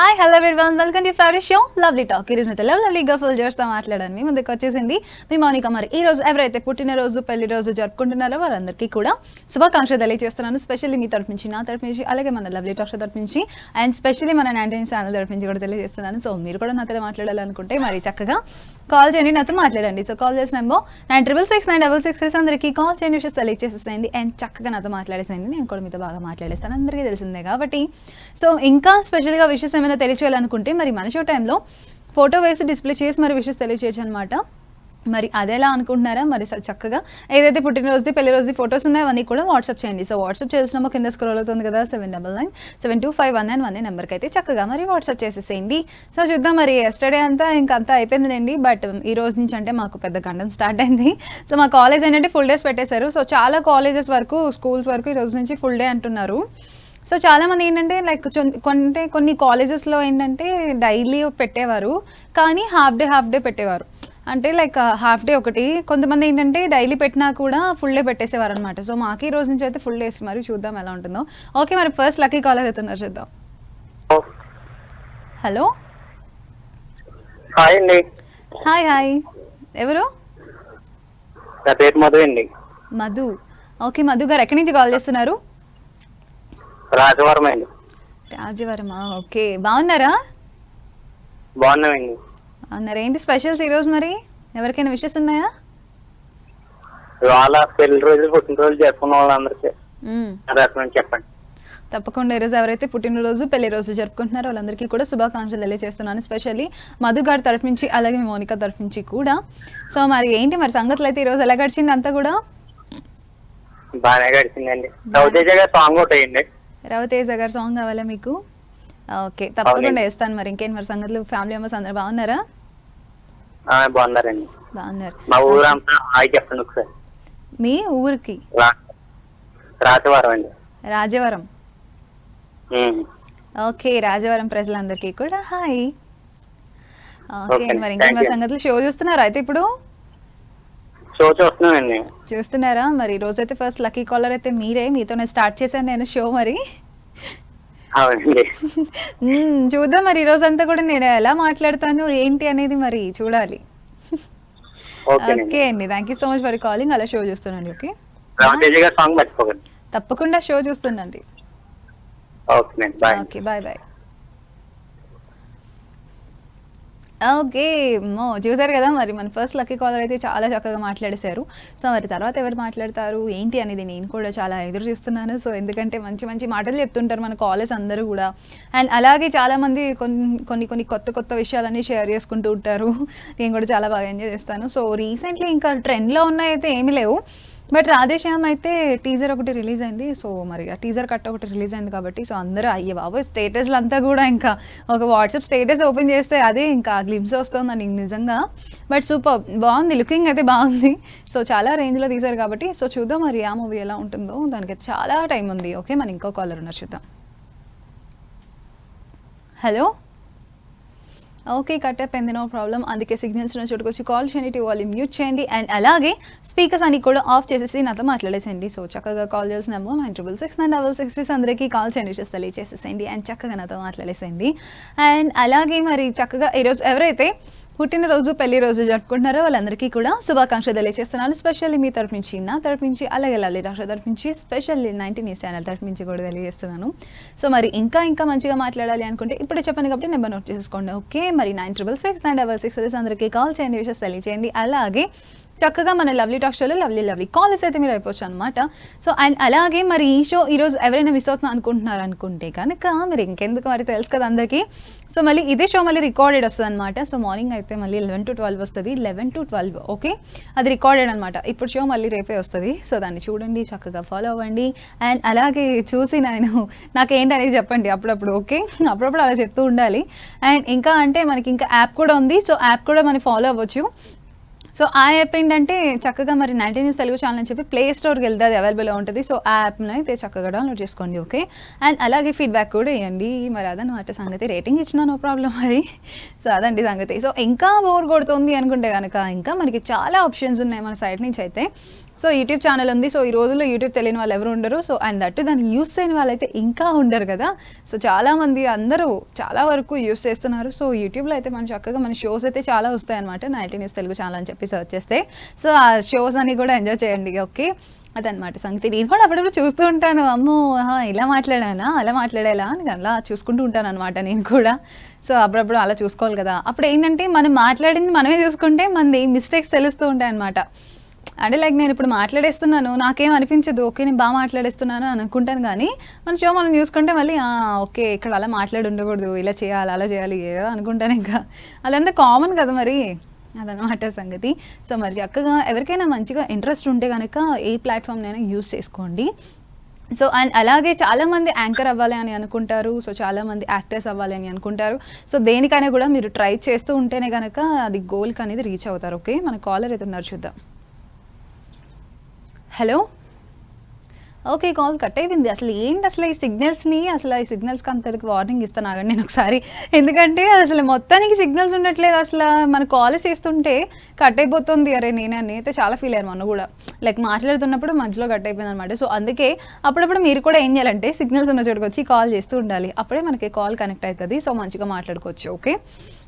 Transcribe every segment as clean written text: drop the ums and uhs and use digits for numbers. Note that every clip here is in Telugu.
Hi hello everyone welcome to favourite show lovely talk. ఈరోజు అయితే లవ్లీగా ఫుల్ జోష్తో మాట్లాడాను. మీ ముందుకు వచ్చేసింది మీ మౌనిక. మరి ఈ రోజు ఎవరైతే పుట్టినరోజు పెళ్లి రోజు జరుపుకుంటున్నారో వారందరికీ కూడా శుభాకాంక్షలు తెలియజేస్తున్నాను. స్పెషల్లీ మీ తరపు నుంచి, నా తరపు నుంచి, అలాగే మన లవ్లీ టాక్ షో తరపు నుంచి అండ్ స్పెషల్లీ మన 19 ఛానల్ తరపు నుంచి కూడా తెలియజేస్తున్నాను. సో మీరు కూడా నాతో మాట్లాడాలనుకుంటే మరి చక్కగా కాల్ చేయండి, నాతో మాట్లాడండి. సో కాల్ చేసిన నెంబర్ 966966 అందరికీ కాల్ చేయండి, విషయం సెలెక్ట్ చేసేసేయండి అండ్ చక్కగా నాతో మాట్లాడేసేయండి. నేను కూడా మీతో బాగా మాట్లాడేస్తాను, అందరికీ తెలిసిందే కాబట్టి. సో ఇంకా స్పెషల్గా విషెస్ ఏమైనా తెలియచేయాలనుకుంటే మరి మన షో టైంలో ఫోటో వేసి డిస్ప్లే చేసి మరి విషెస్ తెలియచేయచ్చు అనమాట. మరి అదేలా అనుకుంటున్నారా? మరి చక్కగా ఏదైతే పుట్టినరోజుది పెళ్లి రోజుది ఫొటోస్ ఉన్నాయో అవన్నీ కూడా వాట్సాప్ చేయండి. సో వాట్సాప్ చేసినామో కింద స్క్రోల్ అవుతుంది కదా 79972519 నెంబర్కి అయితే చక్కగా మరి వాట్సాప్ చేసేసేయండి. సో చూద్దాం, మరి ఎస్టర్డే అంతా ఇంకంతా అయిపోయిందిలేండి. బట్ ఈ రోజు నుంచి అంటే మాకు పెద్ద గండం స్టార్ట్ అయింది. సో మా కాలేజ్ ఏంటంటే ఫుల్ డేస్ పెట్టేశారు. సో చాలా కాలేజెస్ వరకు, స్కూల్స్ వరకు ఈ రోజు నుంచి ఫుల్ డే అంటున్నారు. సో చాలామంది ఏంటంటే లైక్ కొన్ని కాలేజెస్లో ఏంటంటే డైలీ పెట్టేవారు, కానీ హాఫ్ డే పెట్టేవారు. అంటే లైక్ హాఫ్ డే ఒకటి, కొంతమంది ఏంటంటే డైలీ పెట్టినా కూడా ఫుల్ డే పెట్టేసేవారు అనమాట. సో మాకు ఈ రోజు నుంచి అయితే ఫుల్ డేస్, మరి చూద్దాం ఎలా ఉంటుందో. ఓకే, మరి ఫస్ట్ లక్కీ కాలర్ అవుతున్నారు, చూద్దాం. హలో, హాయ్ అండి. హాయ్ హాయ్, ఎవరు? నా పేరు మధు అండి. మధు. ఓకే మధు గారు, ఎక్కడి నుంచి కాల్ చేస్తున్నారు? రాజవరం అండి. రాజవరమా? ఓకే, బాగున్నారా? బాగున్నామండి. అన్నారు. ఏంటి స్పెషల్స్ ఈరోజు? మరి ఎవరికైనా విషెస్ ఉన్నాయా? వాళ్ళ పెళ్లి రోజు పుట్టినరోజు జరుపుకున్న వాళ్ళందరికీ చెప్పండి. తప్పకుండా ఈరోజు ఎవరైతే పుట్టినరోజు పెళ్లి రోజు జరుపుకుంటున్నారో వాళ్ళందరికీ కూడా శుభాకాంక్షలు తెలియజేస్తున్నాను. స్పెషల్లీ మధు గారి తరఫు నుంచి, అలాగే మౌనిక తరఫు నుంచి కూడా. సో మరి ఏంటి మరి సంగతులు అయితే ఈరోజు ఎలా గడిచింది అంతా కూడా? బాగానే గడిచిందండి. రవితేజ గారి సాంగ్ ఒకటి వేయండి. రవితేజ గారి సాంగ్ కావాలా మీకు? ఓకే, తప్పకుండా వేస్తాను. మరి ఇంకేం మరి సంగతులు, ఫ్యామిలీ మెంబర్స్ అందరు బాగున్నారా? బాగున్నారండి. బాగున్నారు. మా ఊరంతా హాయ్ చెప్పండి ఒకసారి. మీ ఊరికి? రాజవరం అండి. రాజవరం. ఓకే, రాజవరం ప్రజలందరికీ కూడా హాయ్. ఓకే, మరి ఇంకేం మరి సంగతులు? షో చూస్తున్నారా అయితే ఇప్పుడు? షో చూస్తున్నానండి. చూస్తున్నారా? మరి ఈ రోజైతే ఫస్ట్ లక్కీ కాలర్ అయితే మీరే, మీతోనే స్టార్ట్ చేశాను నేను షో. మరి చూద్దాం మరి ఈ రోజు అంతా కూడా నేను ఎలా మాట్లాడతాను ఏంటి అనేది మరి చూడాలి. ఓకే అండి, thank you so much for calling. అలా షో చూస్తున్నాండి. ఓకే, తప్పకుండా షో చూస్తున్నాండి. Okay, bye bye. ఓకే, చూసారు కదా మరి మన ఫస్ట్ లక్కీ కాలర్ అయితే చాలా చక్కగా మాట్లాడేశారు. సో మరి తర్వాత ఎవరు మాట్లాడతారు ఏంటి అనేది నేను కూడా చాలా ఎదురు చూస్తున్నాను. సో ఎందుకంటే మంచి మంచి మాటలు చెప్తుంటారు మన కాలేజ్ అందరూ కూడా. అండ్ అలాగే చాలామంది కొన్ని కొత్త విషయాలన్నీ షేర్ చేసుకుంటూ ఉంటారు. నేను కూడా చాలా బాగా ఎంజాయ్ చేస్తాను. సో రీసెంట్లీ ఇంకా ట్రెండ్లో ఉన్నాయైతే ఏమీ లేవు, బట్ రాధేశ్యామ్ అయితే టీజర్ ఒకటి రిలీజ్ అయింది. సో మరి ఆ టీజర్ కట్ ఒకటి రిలీజ్ అయింది కాబట్టి సో అందరూ అయ్యే బాబోయ్ స్టేటస్లు అంతా కూడా ఇంకా ఒక వాట్సాప్ స్టేటస్ ఓపెన్ చేస్తే అదే ఇంకా గ్లిమ్స్ వస్తుందని నిజంగా. బట్ సూపర్ బాగుంది, లుకింగ్ అయితే బాగుంది. సో చాలా రేంజ్లో తీశారు కాబట్టి సో చూద్దాం మరి ఆ మూవీ ఎలా ఉంటుందో. దానికైతే చాలా టైం ఉంది. ఓకే, మన ఇంకో కాలర్ ఉన్నారు, చూద్దాం. హలో, ఓకే, కట్ అయిపోయింది, నో ప్రాబ్లం. అందుకే సిగ్నల్స్ ఉన్న చోటుకొచ్చి కాల్ చేయండి, వాల్యూమ్ మ్యూట్ చేయండి అండ్ అలాగే స్పీకర్స్ అన్ని కూడా ఆఫ్ చేసేసి నాతో మాట్లాడేసేయండి. సో చక్కగా కాల్ చేసిన నెంబర్ 966966 అందరికీ కాల్ చేయండి, విషెస్ తెలియజేసేసేయండి అండ్ చక్కగా నాతో మాట్లాడేసేయండి. అండ్ అలాగే మరి చక్కగా ఈరోజు ఎవరైతే పుట్టినరోజు పెళ్లి రోజు జరుపుకుంటున్నారో వాళ్ళందరికీ కూడా శుభాకాంక్షలు తెలియజేస్తున్నాను. స్పెషల్లీ మీ తరఫు నుంచి, నా తరఫు నుంచి, అలాగే లవ్లీ టాక్ షో తరఫు నుంచి, స్పెషల్లీ 19 ఛానల్ తరఫు నుంచి కూడా తెలియజేస్తున్నాను. సో మరి ఇంకా మంచిగా మాట్లాడాలి అనుకుంటే ఇప్పుడే చెప్పండి కాబట్టి నెంబర్ నోట్ చేసుకోండి. ఓకే, మరి 966966 అందరికీ కాల్ చేయండి, విషెస్ తెలియజేయండి. అలాగే చక్కగా మన లవ్లీ టాక్ షోలో లవ్లీ కాల్స్ అయితే మీరు అయిపోవచ్చు అనమాట. సో అండ్ అలాగే మరి ఈ షో ఈరోజు ఎవరైనా మిస్ అవుతున్నా అనుకుంటే కనుక మరి ఇంకెందుకు, మరి తెలుసు కదా అందరికీ. సో మళ్ళీ ఇదే షో మళ్ళీ రికార్డెడ్ వస్తుంది అనమాట. సో మార్నింగ్ అయితే మళ్ళీ 11 to 12 వస్తుంది, 11 to 12. ఓకే, అది రికార్డెడ్ అనమాట. ఇప్పుడు షో మళ్ళీ రేపే వస్తుంది. సో దాన్ని చూడండి, చక్కగా ఫాలో అవ్వండి అండ్ అలాగే చూసి నాకేంటి అనేది చెప్పండి అప్పుడప్పుడు. ఓకే, అప్పుడప్పుడు అలా చెప్తూ ఉండాలి. అండ్ ఇంకా అంటే మనకి ఇంకా యాప్ కూడా ఉంది. సో యాప్ కూడా మనం ఫాలో అవ్వచ్చు. సో ఆ యాప్ ఏంటంటే చక్కగా మరి 19 న్యూస్ తెలుగు ఛానల్ అని చెప్పి ప్లే స్టోర్కి వెళ్తే అది అవైలబుల్గా ఉంటుంది. సో ఆ యాప్ని అయితే చక్కగా డౌన్లోడ్ చేసుకోండి. ఓకే, అండ్ అలాగే ఫీడ్బ్యాక్ కూడా ఇవ్వండి. మరి అదనమాట సంగతి. రేటింగ్ ఇచ్చినా నో ప్రాబ్లం మరి. సో అదండి సంగతి. సో ఇంకా బోర్ కొడుతుంది అనుకుంటే కనుక ఇంకా మనకి చాలా ఆప్షన్స్ ఉన్నాయి మన సైట్ నుంచి అయితే. సో యూట్యూబ్ ఛానల్ ఉంది. సో ఈ రోజుల్లో యూట్యూబ్ తెలియని వాళ్ళు ఎవరు ఉండరు. సో అండ్ దట్ దాన్ని యూస్ చేయని వాళ్ళైతే ఇంకా ఉండరు కదా. సో చాలామంది అందరూ చాలా వరకు యూస్ చేస్తున్నారు. సో యూట్యూబ్లో అయితే మన చక్కగా మన షోస్ అయితే చాలా వస్తాయి అనమాట. 90 న్యూస్ తెలుగు ఛానల్ అని చెప్పి సెర్చ్ చేస్తే సో ఆ షోస్ అన్ని కూడా ఎంజాయ్ చేయండి. ఓకే, అదనమాట సంగతి. నేను కూడా అప్పుడప్పుడు చూస్తూ ఉంటాను, అమ్మో ఇలా మాట్లాడానా అలా మాట్లాడేలా అని అలా చూసుకుంటూ ఉంటాను అనమాట నేను కూడా. సో అప్పుడప్పుడు అలా చూసుకోవాలి కదా. అప్పుడు ఏంటంటే మనం మాట్లాడింది మనమే చూసుకుంటే మనది మిస్టేక్స్ తెలుస్తూ ఉంటాయి అనమాట. అంటే లైక్ నేను ఇప్పుడు మాట్లాడేస్తున్నాను, నాకేం అనిపించదు, ఓకే నేను బాగా మాట్లాడేస్తున్నాను అని అనుకుంటాను. కానీ మన షో మనం చూసుకుంటే మళ్ళీ ఓకే ఇక్కడ అలా మాట్లాడి ఉండకూడదు, ఇలా చేయాలి అలా చేయాలి ఏదో అనుకుంటాను. ఇంకా అదంతా కామన్ కదా మరి, అదనమాట సంగతి. సో మరి చక్కగా ఎవరికైనా మంచిగా ఇంట్రెస్ట్ ఉంటే కనుక ఏ ప్లాట్ఫామ్నైనా యూస్ చేసుకోండి. సో అండ్ అలాగే చాలామంది యాంకర్ అవ్వాలి అని అనుకుంటారు. సో చాలామంది యాక్టర్స్ అవ్వాలి అని అనుకుంటారు. సో దేనికైనా కూడా మీరు ట్రై చేస్తూ ఉంటేనే కనుక అది గోల్కి అనేది రీచ్ అవుతారు. ఓకే, మన కాలర్ అయితే ఉన్నారు, చూద్దాం. హలో, ఓకే కాల్ కట్ అయిపోయింది. అసలు ఏంటి అసలు ఈ సిగ్నల్స్కి అంతటికి వార్నింగ్ ఇస్తాను ఆగండి నేను ఒకసారి. ఎందుకంటే అసలు మొత్తానికి సిగ్నల్స్ ఉండట్లేదు. అసలు మన కాల్ చేస్తుంటే కట్ అయిపోతుంది. అరే నేనైతే చాలా ఫీల్ అయ్యాను మొన్న కూడా, లైక్ మాట్లాడుతున్నప్పుడు మధ్యలో కట్ అయిపోయింది అనమాట. సో అందుకే అప్పుడప్పుడు మీరు కూడా ఏం చేయాలంటే సిగ్నల్స్ ఉన్న చోటుకు వచ్చి కాల్ చేస్తూ ఉండాలి. అప్పుడే మనకి కాల్ కనెక్ట్ అవుతుంది. సో మంచిగా మాట్లాడుకోవచ్చు. ఓకే,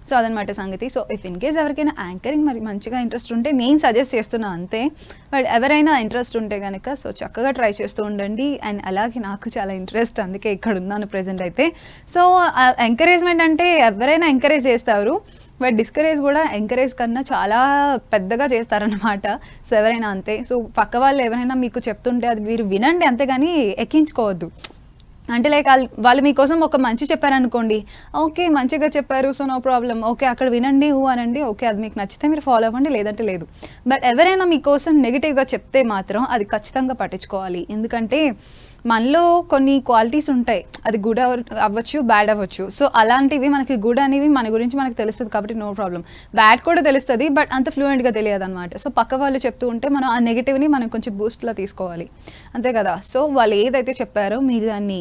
సో అదనమాట సంగతి. సో ఇఫ్ ఇన్ కేస్ ఎవరికైనా యాంకరింగ్ మరి మంచిగా ఇంట్రెస్ట్ ఉంటే నేను సజెస్ట్ చేస్తున్నాను అంతే. బట్ ఎవరైనా ఇంట్రెస్ట్ ఉంటే కనుక సో చక్కగా ట్రై చేస్తూ ఉండండి. అండ్ అలాగే నాకు చాలా ఇంట్రెస్ట్, అందుకే ఇక్కడ ఉన్నాను ప్రెజెంట్ అయితే. సో ఎంకరేజ్మెంట్ అంటే ఎవరైనా ఎంకరేజ్ చేస్తారు, బట్ డిస్కరేజ్ కూడా ఎంకరేజ్ కన్నా చాలా పెద్దగా చేస్తారనమాట. సో ఎవరైనా అంతే. సో పక్క వాళ్ళు ఎవరైనా మీకు చెప్తుంటే అది మీరు వినండి, అంతేగాని ఎక్కించుకోవద్దు. అంటే లైక్ వాళ్ళు మీకోసం ఒక మంచి చెప్పారనుకోండి, ఓకే మంచిగా చెప్పారు సో నో ప్రాబ్లం, ఓకే అక్కడ వినండి అనండి, ఓకే అది మీకు నచ్చితే మీరు ఫాలో అవ్వండి, లేదంటే లేదు. బట్ ఎవరైనా మీకోసం నెగిటివ్గా చెప్తే మాత్రం అది ఖచ్చితంగా పట్టించుకోవాలి. ఎందుకంటే మనలో కొన్ని క్వాలిటీస్ ఉంటాయి, అది గుడ్ అవ్వచ్చు బ్యాడ్ అవ్వచ్చు. సో అలాంటివి మనకి గుడ్ అనేవి మన గురించి మనకు తెలుస్తుంది కాబట్టి నో ప్రాబ్లం. బ్యాడ్ కూడా తెలుస్తుంది, బట్ అంత ఫ్లూయెంట్గా తెలియదు అనమాట. సో పక్క వాళ్ళు చెప్తూ ఉంటే మనం ఆ నెగిటివ్ని మనం కొంచెం బూస్ట్లా తీసుకోవాలి, అంతే కదా. సో వాళ్ళు ఏదైతే చెప్పారో మీరు దాన్ని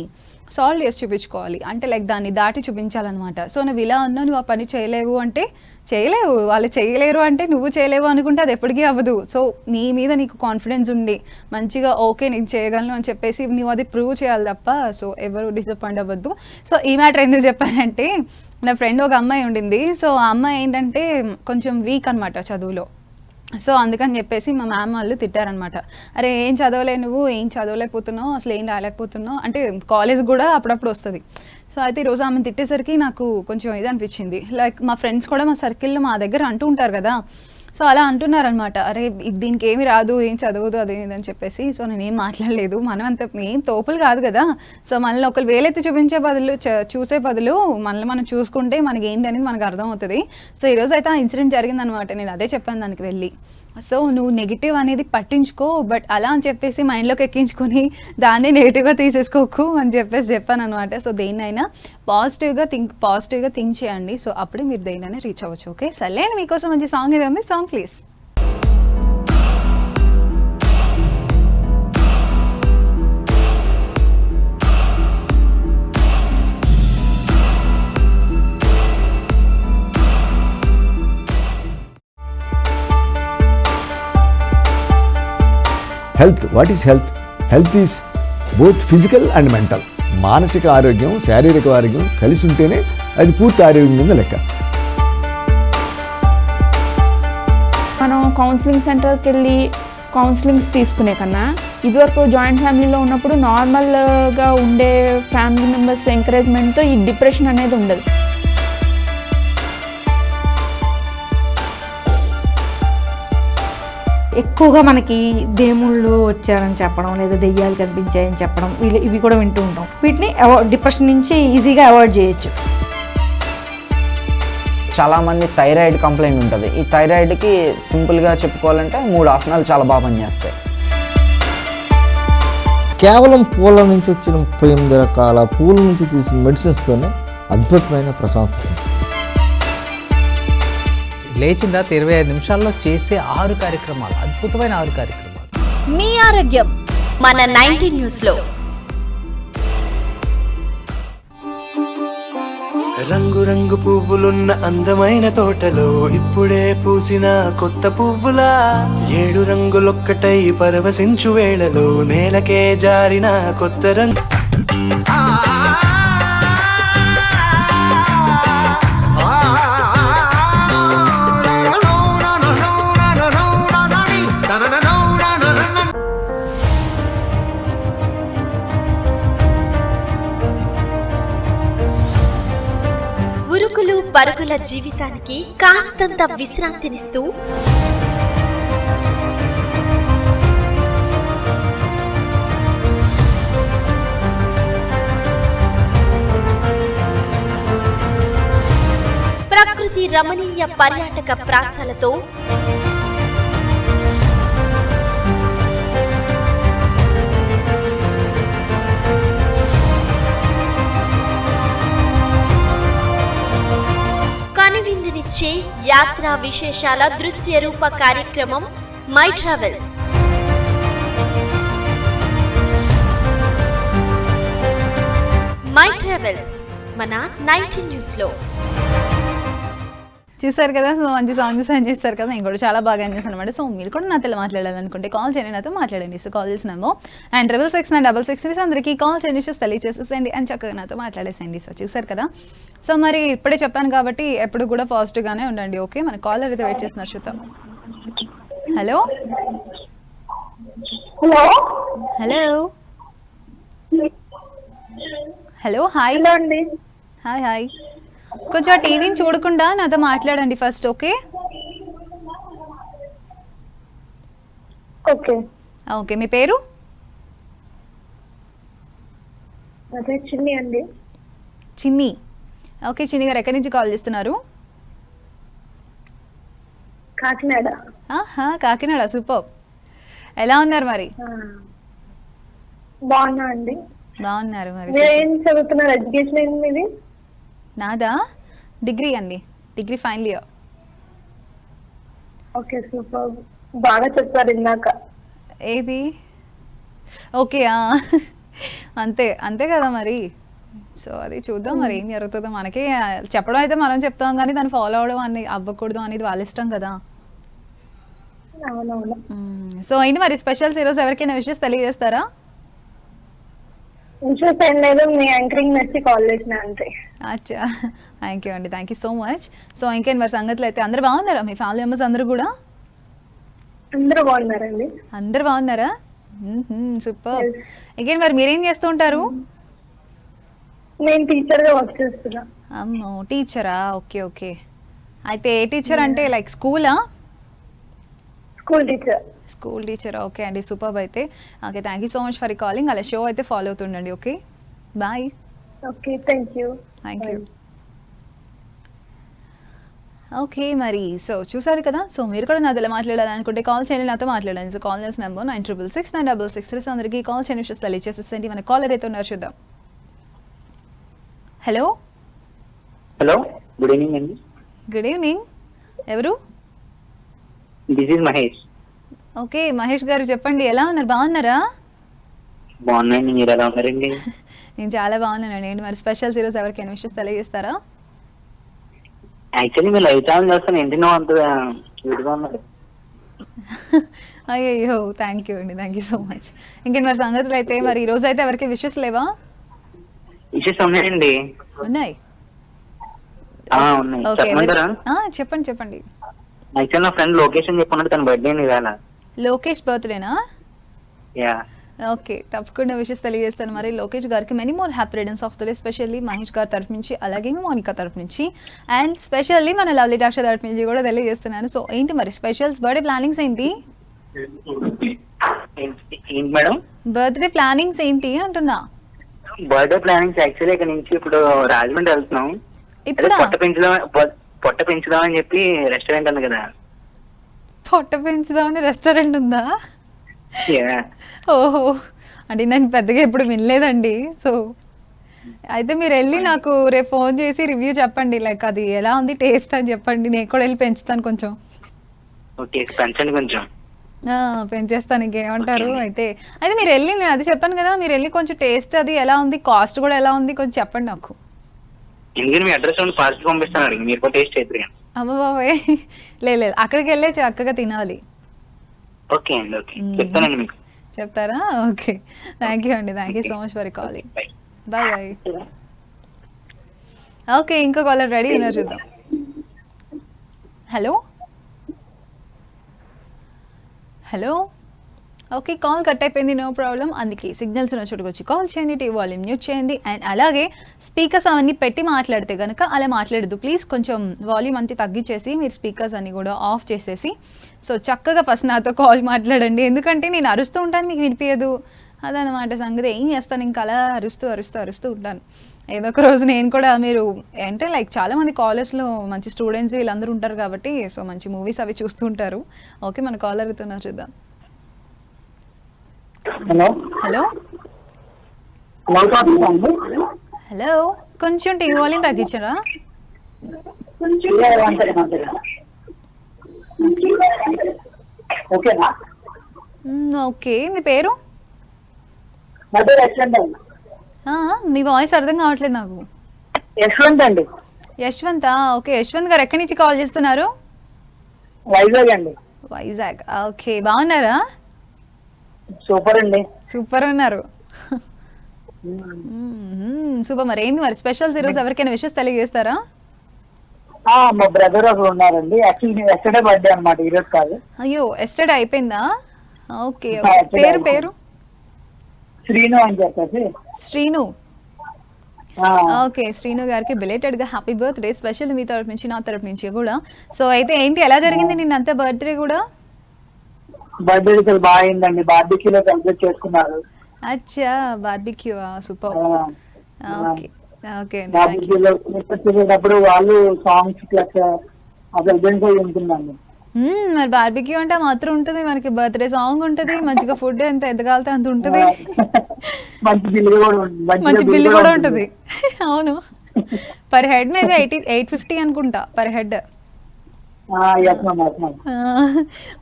సాల్వ్ చేసి చూపించుకోవాలి. అంటే లైక్ దాన్ని దాటి చూపించాలన్నమాట. సో నువ్వు ఇలా ఉన్నావు, నువ్వు ఆ పని చేయలేవు అంటే చేయలేవు, వాళ్ళు చేయలేరు అంటే నువ్వు చేయలేవు అనుకుంటే అది ఎప్పటికీ అవ్వదు. సో నీ మీద నీకు కాన్ఫిడెన్స్ ఉండి మంచిగా ఓకే నేను చేయగలను అని చెప్పేసి నువ్వు అది ప్రూవ్ చేయాలి తప్ప సో ఎవరు డిసప్పాయింట్ అవ్వద్దు. సో ఈ మ్యాటర్ ఎందుకు చెప్పానంటే నా ఫ్రెండ్ ఒక అమ్మాయి ఉండింది. సో ఆ అమ్మాయి ఏంటంటే కొంచెం వీక్ అనమాట చదువులో. సో అందుకని చెప్పేసి మా మ్యామ్ వాళ్ళు తిట్టారనమాట, అరే ఏం చదవలే నువ్వు, ఏం చదవలేకపోతున్నావు, అసలు ఏం రాలేకపోతున్నావు అంటే కాలేజ్ కూడా అప్పుడప్పుడు వస్తుంది. సో అయితే ఈరోజు ఆమెను తిట్టేసరికి నాకు కొంచెం ఇది అనిపించింది. లైక్ మా ఫ్రెండ్స్ కూడా మా సర్కిల్లో మా దగ్గర అంటూ ఉంటారు కదా, సో అలా అంటున్నారనమాట, అరే దీనికి ఏమి రాదు, ఏం చదవదు అదేదని చెప్పేసి. సో నేనేం మాట్లాడలేదు, మనం అంత ఏం తోపులు కాదు కదా. సో మనల్ని ఒకరు వేలెత్తి చూపించే బదులు చూసే బదులు మనల్ని మనం చూసుకుంటే మనకి ఏంటి అనేది మనకు అర్థమవుతుంది. సో ఈరోజు అయితే ఆ ఇన్సిడెంట్ జరిగిందనమాట, నేను అదే చెప్పాను దానికి వెళ్ళి. సో నువ్వు నెగిటివ్ అనేది పట్టించుకో, బట్ అలా అని చెప్పేసి మైండ్లోకి ఎక్కించుకొని దాన్ని నెగిటివ్గా తీసేసుకోకు అని చెప్పేసి చెప్పాను అనమాట. సో దేన్నైనా పాజిటివ్గా థింక్ చేయండి. సో అప్పుడే మీరు దేన్నైనా రీచ్ అవ్వచ్చు. ఓకే సరే, మీకోసం మంచి సాంగ్ ఇది ఉంది, song please. Health, what is health? Health is both physical and mental. మానసిక ఆరోగ్యం శారీరక ఆరోగ్యం కలిసి ఉంటేనే అది పూర్తి ఆరోగ్యం కింద లెక్క. మనం కౌన్సిలింగ్ సెంటర్కి వెళ్ళి కౌన్సిలింగ్స్ తీసుకునే కన్నా ఇదివరకు జాయింట్ ఫ్యామిలీలో ఉన్నప్పుడు నార్మల్గా ఉండే ఫ్యామిలీ మెంబర్స్ ఎంకరేజ్మెంట్తో ఈ డిప్రెషన్ అనేది ఉండదు. ఎక్కువగా మనకి దేవుళ్ళు వచ్చారని చెప్పడం, లేదా దెయ్యాలు కనిపించాయని చెప్పడం, ఇవి కూడా వింటూ ఉంటాం. వీటిని డిప్రెషన్ నుంచి ఈజీగా అవాయిడ్ చేయొచ్చు. చాలామంది థైరాయిడ్ కంప్లైంట్ ఉంటుంది. ఈ థైరాయిడ్కి సింపుల్గా చెప్పుకోవాలంటే 3 ఆసనాలు చాలా బాగా పనిచేస్తాయి. కేవలం పూల నుంచి వచ్చిన 8 రకాల పూల నుంచి తీసిన మెడిసిన్స్తోనే అద్భుతమైన ప్రశంస. లేచిన తర్వాత 25 నిమిషాల్లో చేసే 6 కార్యక్రమాలు, అద్భుతమైన 6 కార్యక్రమాలు. మీ ఆరోగ్యం మన 90 న్యూస్లో. రంగు రంగు పువ్వులున్న అందమైన తోటలో ఇప్పుడే పూసిన కొత్త పువ్వులా 7 రంగులొక్కటై పరవశించు వేళలో నేలకే జారిన కొత్త రంగు ఉరుకులు పరుగుల జీవితానికి కాస్తంత విశ్రాంతినిస్తూ ప్రకృతి రమణీయ పర్యాటక ప్రాంతాలతో కనువిందునిచ్చే యాత్రా విశేషాల దృశ్య రూప కార్యక్రమం మై ట్రావెల్స్. మై ట్రావెల్స్ మన 19 న్యూస్ లో. చూసారు కదా, సో మంచి సాంగ్స్ ఎంజాయ్ చేస్తారు కదా, నేను కూడా చాలా బాగా ఎంజాయ్ చేస్తాను అనమాట. సో మీరు కూడా నాతో మాట్లాడాలనుకుంటే కాల్ చేయండి, నాతో మాట్లాడండి. సో కాల్ చేసినాము అండ్ 6696 అందరికీ కాల్ చేయండి, తెలియజేసేసేయండి అని చక్కగా నాతో మాట్లాడేసేయండి. సో చూసారు కదా, సో మరి ఇప్పుడే చెప్పాను కాబట్టి ఎప్పుడు కూడా పాజిటివ్గానే ఉండండి. ఓకే, మన కాలర్ అయితే వెయిట్ చేస్తున్నారు, చూద్దాం. Hello hello hello hello hi అండి. హాయ్ హాయ్, కొంచెం ఆ టీవీని చూడకుండా నాతో మాట్లాడండి ఫస్ట్. ఓకే ఓకే ఓకే, మీ పేరు? అదే చిన్ని అండి. చిన్ని. ఓకే చిన్ని గారు, ఎక్కడి నుంచి కాల్ చేస్తున్నారు? కాకినాడ. ఆహా, కాకినాడ, సూపర్. ఎలా ఉన్నారు మరి? బాగున్నా అండి. బాగున్నారు మరి. మీరు ఏం చదువుతున్నారు? ఎడ్యుకేషన్ ఏంటి మీది? నాదా డిగ్రీ అండి, degree final year. Okay super, బాగా చెప్పారు ఇందాక. ఏది? ఓకే అంతే అంతే కదా మరి. సో అది చూద్దాం మరి ఏం జరుగుతుందో. మనకి చెప్పడం అయితే మనం చెప్తాం కానీ దాన్ని ఫాలో అవడం అని అవ్వకూడదు అనేది వాళ్ళ ఇష్టం కదా. అవునవును. సో ఏంటి మరి స్పెషల్స్ ఈరోజు ఎవరికైనా విషయస్ తెలియజేస్తారా? ఇన్షూరెన్స్ ఏం లేదు, మీ యాంకరింగ్ నచ్చి కాల్ చేసిన అంతే. అచ్చా, థ్యాంక్ యూ అండి, thank you so much. So ఇంకేంటి మరి సంగతులు అయితే? అందరు బాగున్నారా? మీ ఫ్యామిలీ మెంబర్స్ అందరూ కూడా? అందరూ బాగున్నారండి. అందరు బాగున్నారా? సూపర్. ఇంకేంటి మరి మీరేం చేస్తూ ఉంటారు? నేను టీచర్ గా వర్క్ చేస్తున్నా. అమ్మో, టీచరా? Okay okay. అయితే ఏ టీచర్ అంటే లైక్ స్కూలా? School teacher. School teacher, okay అండి, సూపర్. అయితే okay, thank you so much for calling. అలా షో అయితే ఫాలో అవుతుండండి. Okay bye. Okay thank you. Thank you. Okay మరి, సో చూసారు కదా, సో మీరు కూడా నాతో మాట్లాడాలనుకుంటే కాల్ చేయండి, నాతో మాట్లాడండి. సో కాల్ చేసిన నెంబర్ 966966. అందరికీ కాల్ చేయని విషయం తెలియజేసేసండి. మన కాలర్ అయితే ఉన్నారు, చూద్దాం. హలో హలో, గుడ్ ఈవినింగ్ అండి. Good evening. ఎవరు? This is Mahesh. Okay Mahesh గారు, చెప్పండి ఎలా ఉన్నారు? బాగున్నారా? బాగున్నాయండి, మీరు ఎలా ఉన్నారండి? నేను చాలా బాగున్నానండి. ఏంటి మరి స్పెషల్స్ ఈరోజు ఎవరికైనా విషయం తెలియజేస్తారా? యాక్చువల్లీ మీరు లైవ్ ఛానల్ చేస్తాను, ఏంటి నువ్వు అంత క్యూట్గా ఉన్నారు. అయ్యో థ్యాంక్ యూ అండి, థ్యాంక్ యూ సో మచ్. ఇంకేంటి మరి సంగతులు అయితే? మరి ఈ రోజు అయితే ఎవరికి విషెస్ లేవా? విషెస్ ఉన్నాయండి. ఉన్నాయి. ఉన్నాయి, ఓకే, చెప్పమంటారా? చెప్పండి చెప్పండి. యాక్చువల్ నా ఫ్రెండ్ లొకేషన్ చెప్పినట్టు తన బర్త్డే ఇవాళ. లోకేష్ బర్త్డేనా? యా. ఓకే, తప్పకుండా విషెస్ తెలియజేస్తాను. మరి లోకేష్ గారికి many more happy returns of the day, specially Mahesh గారి తరఫు నుంచి, అలాగే మోనికా తరఫు నుంచి, అండ్ స్పెషల్లీ మన లవ్లీ డాక్ష తరఫు నుంచి కూడా తెలియజేస్తున్నాను. సో ఏంటి మరి స్పెషల్స్, బర్త్డే ప్లానింగ్స్ ఏంటి? ఏంటి మేడం? బర్త్డే ప్లానింగ్స్ ఏంటి అంటున్నా. బర్త్డే ప్లానింగ్స్ యాక్చువల్లీ ఇక్కడ నుంచి ఇప్పుడు రాజమండ్రి వెళ్తున్నాం. ఇప్పుడు పొట్ట పెంచుదామని చెప్పి రెస్టారెంట్ ఉంది కదా. పొట్ట పెంచుదామని రెస్టారెంట్ ఉందా? యా. ఓహో, అంటే నేను పెద్దగా ఎప్పుడు వినలేదండి. సో అయితే మీరు వెళ్ళి నాకు రేపు ఫోన్ చేసి రివ్యూ చెప్పండి, లైక్ అది ఎలా ఉంది టేస్ట్ అని చెప్పండి. నేను కూడా వెళ్ళి పెంచుతాను కొంచెం. ఓకే, పెంచండి కొంచెం. పెంచేస్తాను, ఇంకేమంటారు. అయితే అయితే మీరు వెళ్ళి, నేను అది చెప్పాను కదా, మీరు వెళ్ళి కొంచెం టేస్ట్ అది ఎలా ఉంది, కాస్ట్ కూడా ఎలా ఉంది కొంచెం చెప్పండి నాకు. ఎందుకంటే మీ అడ్రస్ ఉంది ఫాస్ట్ పంపిస్తాను మీరు కూడా టేస్ట్ అవుతుంది. అమ్మ బాబాయ్ లేదు అక్కడికి వెళ్ళే చక్కగా తినాలి. ఓకే అండి, ఓకే చెప్తానండి మీకు. చెప్తారా? ఓకే, థ్యాంక్ యూ అండి, thank you so much for calling. Bye bye. Okay, ఇంకో కాలర్ రెడీ ఉన్నారు, చూద్దాం. Hello hello. Okay, call cut అయిపోయింది, నో ప్రాబ్లం. అందుకే సిగ్నల్స్ ఉన్న చోటుకు వచ్చి కాల్ చేయండి, టీవీ వాల్యూమ్ మ్యూట్ చేయండి. అండ్ అలాగే స్పీకర్స్ అవన్నీ పెట్టి మాట్లాడితే కనుక అలా మాట్లాడద్దు ప్లీజ్. కొంచెం వాల్యూమ్ అంతా తగ్గించేసి మీరు స్పీకర్స్ అన్నీ కూడా ఆఫ్ చేసేసి సో చక్కగా ఫస్ట్ నాతో కాల్ మాట్లాడండి. ఎందుకంటే నేను అరుస్తూ ఉంటాను, మీకు వినిపించదు, అదనమాట సంగతి. ఏం చేస్తాను, ఇంకా అలా అరుస్తూ ఉంటాను. ఏదో ఒక రోజు నేను కూడా, మీరు అంటే లైక్ చాలామంది కాలేజ్లో మంచి స్టూడెంట్స్ వీళ్ళందరూ ఉంటారు కాబట్టి సో మంచి మూవీస్ అవి చూస్తూ ఉంటారు. ఓకే, మన కాలర్ అవుతున్నారు, చూద్దాం. హలో హలో హలో, కొంచెం టీవీ వాల్యూమ్ తగ్గించారా? ఓకే, మీ పేరు? మీ వాయిస్ అర్థం కావట్లేదు నాకు. యశ్వంత్ అండి. యశ్వంతా? ఓకే, యశ్వంత్ గారు ఎక్కడి నుంచి కాల్ చేస్తున్నారు? వైజాగ్ అండి. వైజాగ్, ఓకే. బాగున్నారా? సూపర్ అండి. సూపర్ ఉన్నారు, సూపర్. మరి ఏంటి మరి స్పెషల్స్ ఈరోజు? ఎవరికైనా విషెస్ తెలియజేస్తారా? మా బ్రదర్ ఒకరు ఉన్నారండి. యాక్చువల్లీ ఎస్టర్డే బర్త్డే అనమాట, ఈరోజు కాదు. అయ్యో, ఎస్టర్డే అయిపోయిందా? ఓకే, పేరు? శ్రీను అని చెప్పేసి. శ్రీను. ఓకే, శ్రీను గారికి బిలేటెడ్ గా హ్యాపీ బర్త్డే. స్పెషల్ మీ తరఫు నుంచి, నా తరఫు నుంచి కూడా. సో అయితే ఏంటి, ఎలా జరిగింది నిన్నంతా బర్త్డే కూడా? బర్త్డే చాలా బాగా అయిందండి. బార్బిక్యూలో సెలబ్రేట్ చేసుకున్నారు. అచ్చా, బార్బిక్యూ, సూపర్. ఓకే ఓకే, బార్బిక్యూలో చేసేటప్పుడు వాళ్ళు సాంగ్స్ ప్లస్ అసలు ఇవెంట్ అయి ఉంటుందండి. మరి బార్బిక్యూ అంటే మాత్రం ఉంటుంది, మనకి బర్త్డే సాంగ్ ఉంటుంది, మంచిగా ఫుడ్ ఎంత ఎదగాలితే అంత ఉంటుంది, మంచి బిల్లు కూడా ఉంటుంది. అవును, పర్ హెడ్ మేబీ 850 అనుకుంటా పర్ హెడ్.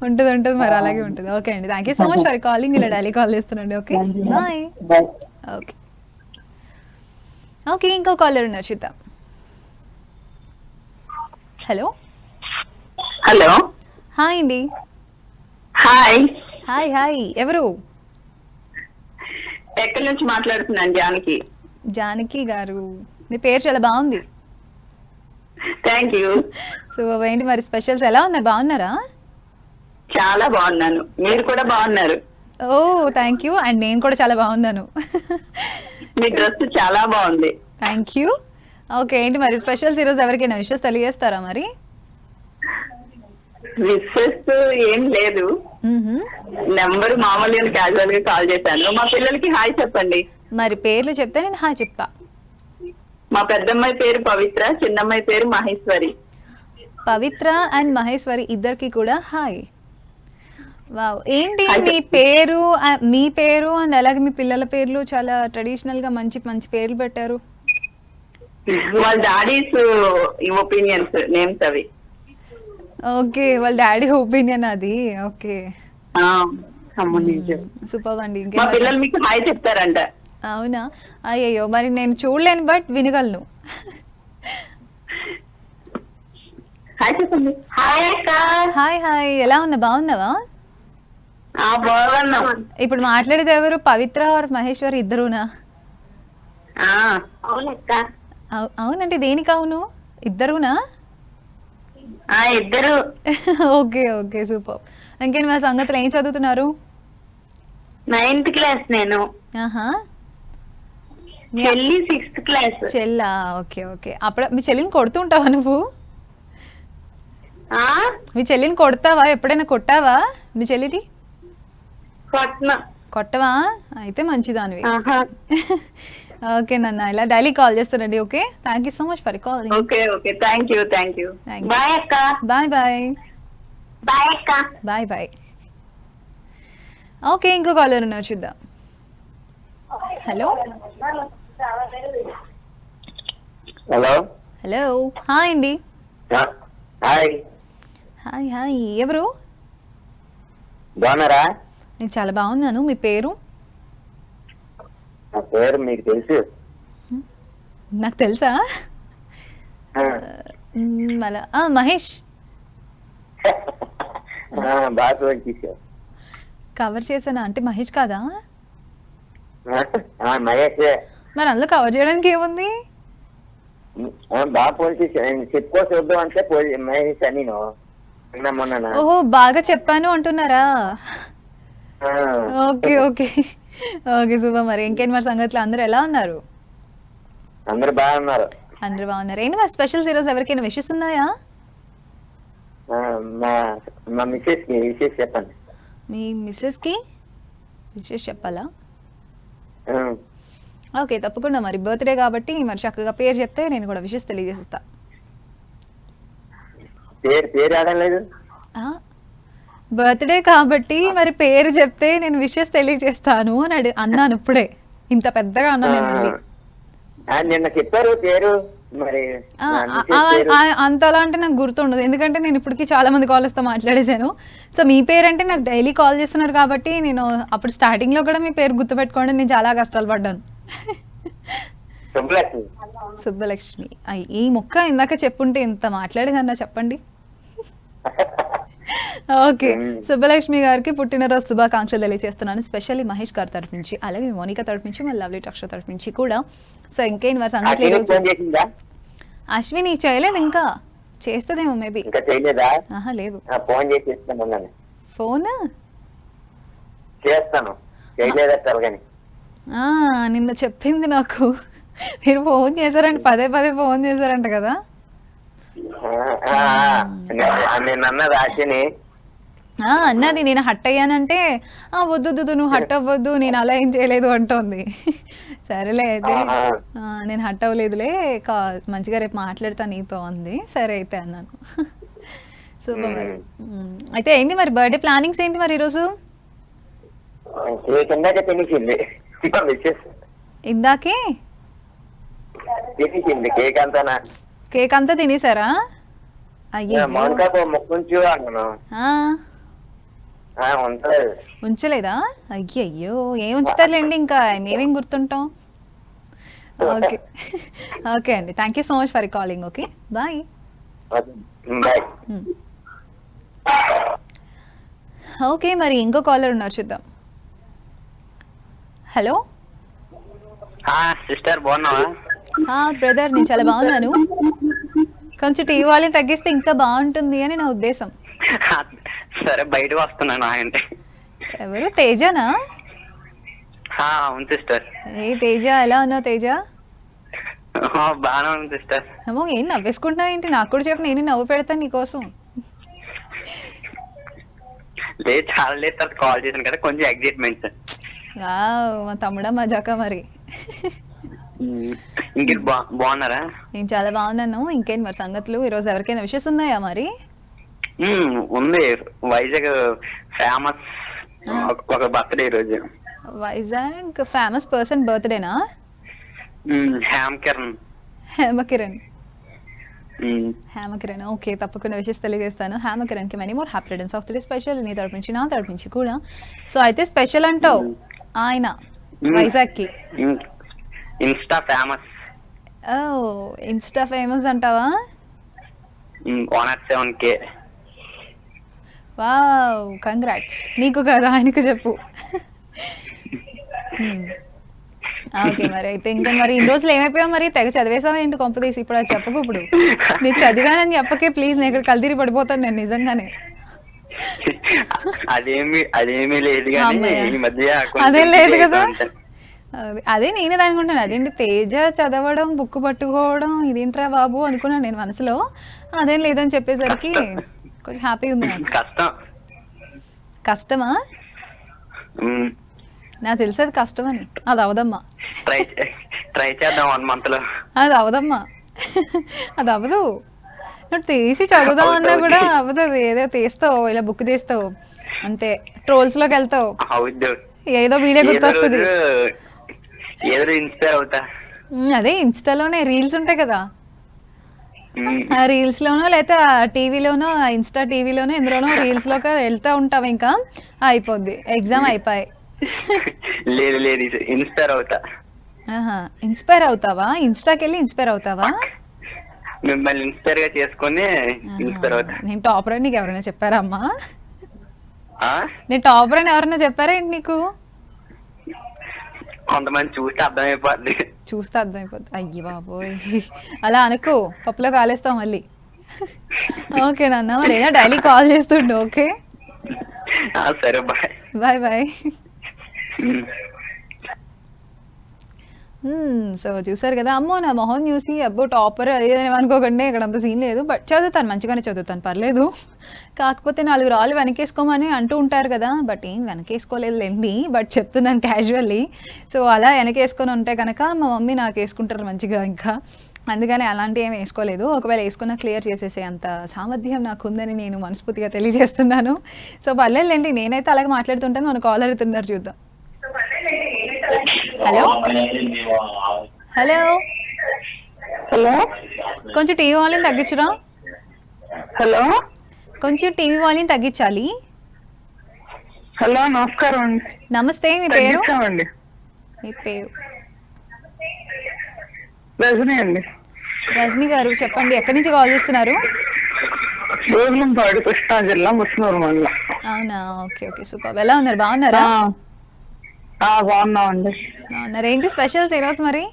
ఉంటుంది మరి, అలాగే ఉంటుంది. ఓకే అండి, thank you so much for calling. ఇలా డైలీ కాల్ చేస్తున్నాండి. Okay, bye. ఓకే ఓకే, ఇంకో కాలర్ ఉన్నారు, చూద్దాం. Hello hello. హాయ్ అండి. హాయ్. హాయ్, ఎవరు? ఎక్కడి నుంచి మాట్లాడుతున్నాను? జానకి. జానకి గారు, మీ పేరు చాలా బాగుంది. Thank you. సో ఏంటి మరి స్పెషల్స్, ఎలా ఉన్నారు, బాగున్నారా? చాలా బాగున్నాను, మీరు కూడా బాగున్నారు. ఓ థ్యాంక్ యూ. అండ్ నేను కూడా చాలా బాగున్నాను. మీ డ్రెస్ చాలా బాగుంది. Thank you. ఓకే, ఏంటి మరి స్పెషల్స్ ఈరోజు? ఎవరికైనా విషెస్ తెలియజేస్తారా మరి? విషెస్ ఏం లేదు, నెంబర్ మామూలుగా క్యాజువల్ గా కాల్ చేశాను. మా పిల్లలకి హాయ్ చెప్పండి. మరి పేర్లు చెప్తే నేను హాయ్ చెప్తా. మా పెద్దమ్మాయి పేరు పవిత్ర, చిన్నమ్మాయి పేరు మహేశ్వరి. పవిత్ర అండ్ మహేశ్వరి ఇద్దరికి కూడా హాయ్. వావ్, ఏంటి మీ పేరు అండ్ అలాగే మీ పిల్లల పేర్లు చాలా ట్రెడిషనల్ గా మంచి మంచి పేర్లు పెట్టారు. వాళ్ళ డాడీస్ ఒపీనియన్స్, నేమ్స్ అవి. ఓకే, వాళ్ళ డాడీ ఒపీనియన్ అది. ఓకే, సూపర్ అండి. మా పిల్లలు మీకు హాయ్ చెప్తారంట. అవునా? అయ్యయ్యో, మరి నేను చూడలేను బట్ వినగలను. హాయ్ చెప్పండి. హాయ్ అక్క. హాయ్, ఎలా ఉన్నా, బాగున్నావా? బాగున్నా. ఇప్పుడు మాట్లాడేది ఎవరు, పవిత్ర ఆర్ మహేశ్వరి ఇద్దరునా? అవునక్క. అవునంటే దేనికి అవును, ఇద్దరునా? ఇద్దరు. Okay okay, super. ఇంకేంటి మా సంగతులు, ఏం చదువుతున్నారు? 9th క్లాస్ నేను. చెల్లి 6th క్లాస్. చెల్లా? Okay okay. అప్పుడు మీ చెల్లిని కొడుతుంటావా నువ్వు? మీ చెల్లిని కొడతావా? ఎప్పుడైనా కొట్టావా మీ చెల్లిని? కొట్టవా? అయితే మంచిదానివి. ఓకే నాన్న, ఇలా డైలీ కాల్ చేస్తానండి. Okay, thank you so much for calling. Okay okay, thank you. Bye అక్క. బాయ్. బాయ్ అక్క. బాయ్. ఓకే, ఇంకో కాలర్ ఉన్నారు, చూద్దాం. Hello hello. హాయ్ అండి. హాయ్, ఎవరు? బాగున్నారా? నేను చాలా బాగున్నాను. మీ పేరు? నా పేరు మీకు తెలుసు. నాకు తెలుసా? అలా మహేష్ బాగా ఫోన్ చేశావు. కవర్ చేశానా అంటే మహేష్ కాదా? మహేష్ మరి అందులో కవర్ చేయడానికి ఏముంది? బాగా ఫోన్ చేశాను. చెప్పుకో చూద్దాం అంటే మహేష్ అని మొన్న. ఓహో బాగా చెప్పాను అంటున్నారా? ఓకే ఓకే ఓకే శుభ. మరి ఇంకేంటి మరి సంగతులు, అందరూ ఎలా ఉన్నారు? అందరు బాగున్నారు. అందరూ బాగున్నారు. ఏంటి మరి స్పెషల్స్ ఈరోజు? ఎవరికైనా విషెస్ ఉన్నాయా? మా మిస్సెస్ కి విషెస్ చెప్పండి. మీ మిస్సెస్కి విషెస్ చెప్పాలా? ఓకే తప్పకుండా. మరి బర్త్డే కాబట్టి మరి చక్కగా పేరు చెప్తే నేను కూడా విషెస్ తెలియజేస్తా. పేరు ఆడడం లేదు. బర్త్డే కాబట్టి మరి పేరు చెప్తే నేను విషెస్ తెలియజేస్తాను అని అన్నాను ఇప్పుడే. ఇంత పెద్దగా అన్నా నేను మళ్ళీ. నిన్న చెప్పారు పేరు మరి. అంతలా అంటే నాకు గుర్తుండదు, ఎందుకంటే నేను ఇప్పటికి చాలా మంది కాలర్స్తో మాట్లాడేశాను. సో మీ పేరు అంటే నాకు డైలీ కాల్ చేస్తున్నారు కాబట్టి నేను అప్పుడు స్టార్టింగ్లో కూడా మీ పేరు గుర్తుపెట్టుకోండి, నేను చాలా కష్టాలు పడ్డాను. సుబ్బలక్ష్మి. ఈ మొక్క ఇందాక చెప్పుంటే ఇంత మాట్లాడేదన్నా చెప్పండి. ఓకే సుబ్బలక్ష్మి గారికి పుట్టినరోజు శుభాకాంక్షలు తెలియజేస్తున్నాను, స్పెషల్లీ మహేష్ గారి తరఫు నుంచి, అలాగే మోనికా తరఫు నుంచి, మళ్ళీ లవ్లీ టాక్ష తరఫు నుంచి కూడా. సో ఇంకేంటి మరి సంగతి? అశ్విని చేయలేదు ఇంకా, చేస్తుందేమో మేబీ. లేదు ఫోన్ చేస్తాను. నిన్న చెప్పింది నాకు, మీరు ఫోన్ చేశారంట, పదే పదే ఫోన్ చేశారంట కదా. అన్నది నేను హట్ అయ్యానంటే వద్దు నువ్వు హట్ అవ్వద్దు, నేను అలా ఏం చేయలేదు అంటోంది. సరేలే అయితే నేను హట్ అవ్వలేదులే, మంచిగా రేపు మాట్లాడతాను నీతో అంది. సరే అయితే అన్నాను. సూపర్. మరి అయితే ఏంటి మరి బర్త్డే ప్లానింగ్స్ ఏంటి మరి ఈరోజు? ఇందాకే కేక్ అంతా తినేసారా? అయ్యో ఉంచలేదా? అయ్యయ్యో ఏం ఉంచుతారులేండి, ఇంకా మేమేం గుర్తుంటాం. ఓకే ఓకే అండి, thank you so much for calling. Okay bye. Okay మరి ఇంకో కాలర్ ఉన్నారు, చూద్దాం. హలో సిస్టర్, బాగున్నావా? బ్రదర్ నేను చాలా బాగున్నాను, కొంచెం టీవీ వాళ్ళని తగ్గిస్తే ఇంకా బాగుంటుంది అని నా ఉద్దేశం. సరే బయట వస్తున్నాను. అంటే ఎవరు? తేజనా? అవును సిస్టర్. ఏ తేజ, ఎలా ఉన్నావు తేజ? బాగానే ఉంది సిస్టర్. ఏమో ఏం నవ్వేసుకుంటున్నా ఏంటి? నాకు కూడా చెప్పు, నేను నవ్వు పెడతాను నీకోసం. లేదు చాలా లేదు తర్వాత కాల్ చేశాను కదా, కొంచెం ఎగ్జైట్మెంట్. మా తమ్ముడా మజాకా మరి. ఇంకే బాగున్నారా? నేను చాలా బాగున్నాను. ఇంకేంటి మరి సంగతులు? ఈరోజు ఎవరికైనా విషెస్ ఉన్నాయా మరి? ఉంది, వైజాగ్ ఫేమస్ ఒక బర్త్డే ఈరోజు. వైజాగ్ ఫేమస్ పర్సన్ బర్త్డేనా? హేమకిరణ్. హేమకిరణ్ ఓకే, తప్పకుండా విషెస్ తెలియజేస్తాను. హేమకిరణ్కి many more happy returns of the day special నీ తరపు నుంచి, నా తరపు నుంచి కూడా. సో అయితే స్పెషల్ అంటావు ఆయన వైజాగ్కి. Insta famous. ఇన్స్టా ఫేమస్ అంటావా? 107K. Wow, congrats. నీకు కదా ఆయనకు చెప్పు. ఓకే మరి అయితే ఇంకా మరి ఇన్ని రోజులు ఏమైపోయావు మరి? తెగ చదివేసావా ఏంటి కొంపదీసి? ఇప్పుడు అది చెప్పకు. ఇప్పుడు నేను చదివానని చెప్పకే ప్లీజ్, నేను ఇక్కడ కల్తీరి పడిపోతాను నేను నిజంగానే. అదేమీ లేదు, అదేం లేదు కదా. అదే నేను అనుకుంటాను, అదేంటి తేజ చదవడం, బుక్ పట్టుకోవడం, ఇదేంట్రా బాబు అనుకున్నాను నేను మనసులో. అదేం లేదని చెప్పేసరికి కొంచెం హ్యాపీగా ఉంది నాకు. కష్టమా? నాకు తెలిసి అది కష్టం అని. అది అవదమ్మా, ట్రై చేద్దాం 1 month లో. అది అవదమ్మా, అది అవదు. నువ్వు తీసి చదువుదాం అన్నా కూడా అవదు. అది ఏదో తీస్తావు, ఇలా బుక్ తీస్తావు అంతే, ట్రోల్స్ లోకి వెళ్తావు, ఏదో వీడియో గుర్తొస్తుంది. అదే ఇన్స్టాలోనే రీల్స్ ఉంటాయి కదా, ఆ రీల్స్ లోనో లేకపోతే టీవీలోనో, ఇన్స్టా టీవీలోనో ఎందులోనో రీల్స్ లోకి వెళ్తా ఉంటావు, ఇంకా అయిపోద్ది, ఎగ్జామ్ అయిపోయి. లేదు ఇన్స్పైర్ అవుతా. ఇన్స్పైర్ అవుతావా? ఇన్స్టాకి వెళ్ళి ఇన్స్పైర్ అవుతావా? మిమ్మల్ని ఇన్స్పైర్ గా చేసుకొని ఇన్స్పైర్ అవుతా. నేను టాపర్ అని నీకు ఎవరైనా చెప్పారా అమ్మా? ఆ? నేను టాపర్ అని ఎవరైనా చెప్పారా ఏంటి నీకు? కొంతమంది చూస్తే అర్థమైపోద్ది. చూస్తే అర్థమైపోద్ది. అయ్యి బాబోయ్, అలా అనుకో, పప్పులో కాలేస్తావు మళ్ళీ. ఓకే నాన్న, మరి ఏదో డైలీ కాల్ చేస్తుండు. ఓకే సరే, బాయ్. Bye bye. సో చూసారు కదా, అమ్మో నా మొహం చూసి అబ్బో టాపర్ అదేదని అనుకోకండి, ఇక్కడ అంత సీన్ లేదు. బట్ చదువుతాను, మంచిగానే చదువుతాను, పర్లేదు. కాకపోతే 4 రాళ్ళు వెనకేసుకోమని అంటూ ఉంటారు కదా, బట్ ఏం వెనకేసుకోలేదులేండి, బట్ చెప్తున్నాను క్యాజువల్లీ. సో అలా వెనకేసుకొని ఉంటే కనుక మా మమ్మీ నాకు వేసుకుంటారు మంచిగా, ఇంకా అందుకని అలాంటివి ఏమి వేసుకోలేదు. ఒకవేళ వేసుకున్నా క్లియర్ చేసేసే అంత సామర్థ్యం నాకు ఉందని నేను మనస్ఫూర్తిగా తెలియజేస్తున్నాను. సో పర్లేదులేండి, నేనైతే అలాగే మాట్లాడుతుంటాను. మన కాలర్ అవుతున్నారు, చూద్దాం. హలో హలో హలో, కొంచెం టీవీ వాల్యూమ్ తగ్గించురా. హలో, కొంచెం టీవీ వాల్యూమ్ తగ్గించాలి. హలో, నమస్కారం అండి. నమస్తే, మీ పేరు? తగ్గించామండి. మీ పేరు? రజనీ అండి. రజనీ గారు, చెప్పండి, ఎక్కడి నుంచి కాల్ చేస్తున్నారు? గోగులంపాడు, కృష్ణా జిల్లా, ముస్నూరు మండలం. అవునా, ఓకే ఓకే, సూపర్. ఎలా ఉన్నారు, బాగున్నారా? బాగున్నామండి. బాగున్నారు. ఏంటి స్పెషల్స్ ఈరోజు మరి?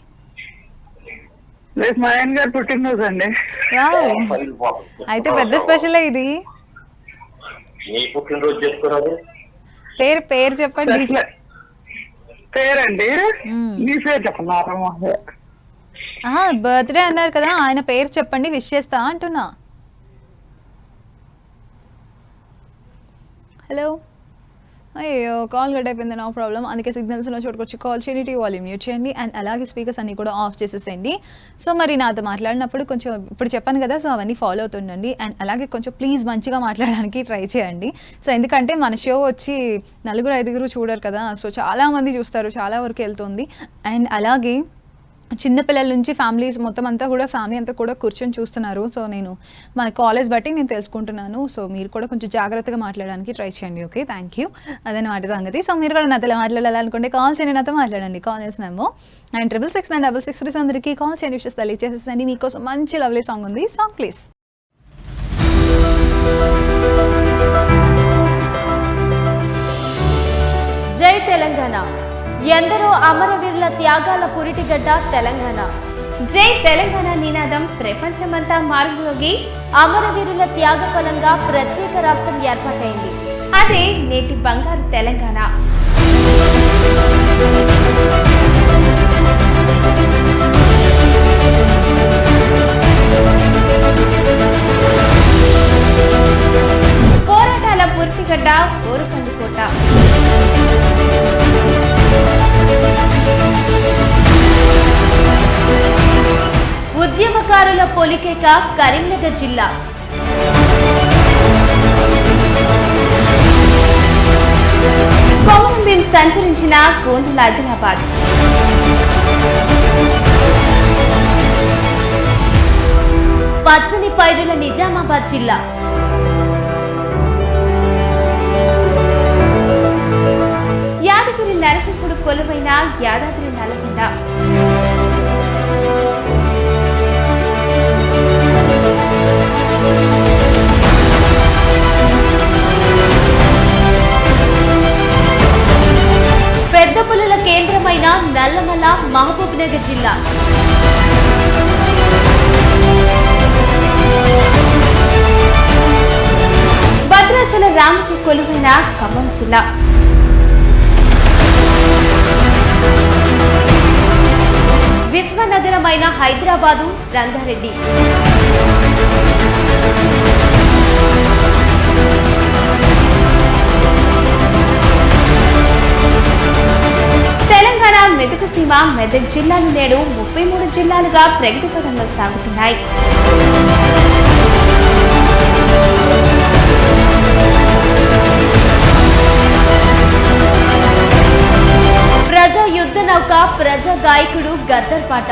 రేపు మా ఆయన గారు పుట్టినరోజు అండి. వావ్, అయితే పెద్ద స్పెషలే ఇది. పేరు చెప్పండి. పేరండి, మీ పేరు చెప్పండి. బర్త్డే అన్నారు కదా, ఆయన పేరు చెప్పండి, విష్ చేస్తా అంటున్నా. హలో, అయ్యో కాల్ కట్ అయిపోయింది, నో ప్రాబ్లం. అందుకే సిగ్నల్స్ ఉన్న చోటుకొచ్చి కాల్ చేయండి, టీవీ వాల్యూమ్ మ్యూట్ చేయండి, అండ్ అలాగే స్పీకర్స్ అన్ని కూడా ఆఫ్ చేసేసేయండి. సో మరి నాతో మాట్లాడినప్పుడు కొంచెం ఇప్పుడు చెప్పాను కదా, సో అవన్నీ ఫాలో అవుతుండండి. అండ్ అలాగే కొంచెం ప్లీజ్ మంచిగా మాట్లాడడానికి ట్రై చేయండి. సో ఎందుకంటే మన షో వచ్చి 4-5 చూడరు కదా, సో చాలామంది చూస్తారు, చాలా వరకు వెళ్తుంది. అండ్ అలాగే చిన్నపిల్లల నుంచి ఫ్యామిలీస్ మొత్తం అంతా కూడా, ఫ్యామిలీ అంతా కూడా కూర్చొని చూస్తున్నారు. సో నేను మన కాలేజ్ బట్టి నేను తెలుసుకుంటున్నాను. సో మీరు కూడా కొంచెం జాగ్రత్తగా మాట్లాడడానికి ట్రై చేయండి. Okay, thank you. అదనమాట సంగతి. సో మీరు కూడా నాతో మాట్లాడాలనుకుంటే కాల్ చేయండి, నాతో మాట్లాడండి. కాల్ చేసినాము 966966 అందరికీ కాల్ చేయండి, విషెస్ తెలియజేసేసండి. మీకోసం మంచి లవ్లీ సాంగ్ ఉంది, సాంగ్ ప్లీజ్. జై తెలంగాణ. ఎందరో అమరవీరుల త్యాగాల పురిటిగడ్డ తెలంగాణ. జై తెలంగాణ నినాదం ప్రపంచమంతా మారుమోగి అమరవీరుల త్యాగ ఫలంగా ప్రత్యేక రాష్ట్రం ఏర్పాటైంది. అదే నేటి బంగారు తెలంగాణ. పోరాటాల పురిటిగడ్డ ఓరుకందుకోట. ఉద్యమకారుల పొలికేక కరీంనగర్ జిల్లా. కొమరం సంచరించిన గోండుల ఆదిలాబాద్. పచ్చని పైరుల నిజామాబాద్ జిల్లా. యాదగిరి నరసింహుడు కొలువైన యాదాద్రి నల్గొండ. పెద్ద పులుల కేంద్రమైన నల్లమల మహబూబ్ నగర్ జిల్లా. భద్రాచల రాముకి కొలువైన ఖమ్మం జిల్లా. విశ్వనగరమైన హైదరాబాదు రంగారెడ్డి. తెలంగాణ మెదక్ సీమ మెదక్ జిల్లాలు నేడు 33 జిల్లాలుగా ప్రగతి పథంలో సాగుతున్నాయి. ప్రజా యుద్ధ నౌక, ప్రజా గాయకుడు గద్దర్ పాట.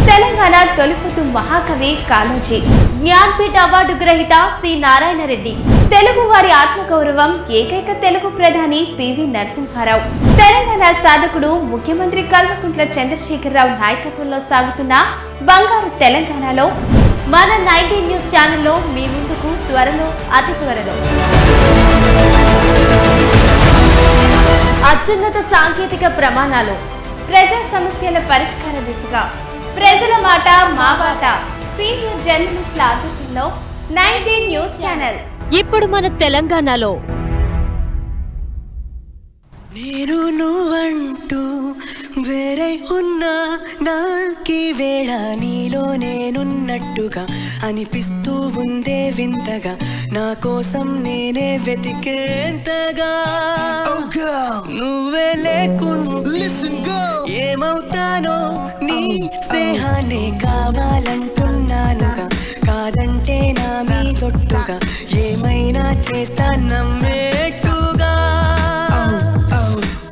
తెలంగాణ తొలిపుతు మహాకవి కాళోజీ. జ్ఞాన్పీఠ అవార్డు గ్రహీత సి నారాయణ రెడ్డి. తెలుగు వారి ఆత్మగౌరవం, ఏకైక తెలుగు ప్రధాని పివి నరసింహారావు. తెలంగాణ సాధకుడు ముఖ్యమంత్రి కల్వకుంట్ల చంద్రశేఖరరావు నాయకత్వంలో సాగుతున్న బంగారు తెలంగాణలో మన 19 న్యూస్ ఛానల్లో మీ ముందుకు త్వరలో అతి త్వరలో అత్యున్నత సాంకేతిక ప్రమాణాలు, ప్రజా సమస్యల పరిష్కార దిశగా ప్రజల మాట మా బాట, సీనియర్ జర్నలిస్టుల ఆధ్వర్యంలో 19 న్యూస్ ఛానల్ ఇప్పుడు మన తెలంగాణలో. నేను నువ్వంటూ వేరే ఉన్నా నాకీ వేళ నీలో నేనున్నట్టుగా అనిపిస్తూ ఉందే వింతగా, నా కోసం నేనే వెతికేంతగా. నువ్వే లేకుండా ఏమవుతానో, నీ స్నేహాన్ని కావాలంటున్నానుగా, కాదంటే నా మీ తొట్టుగా ఏమైనా చేస్తా నమ్మేట్టుగా.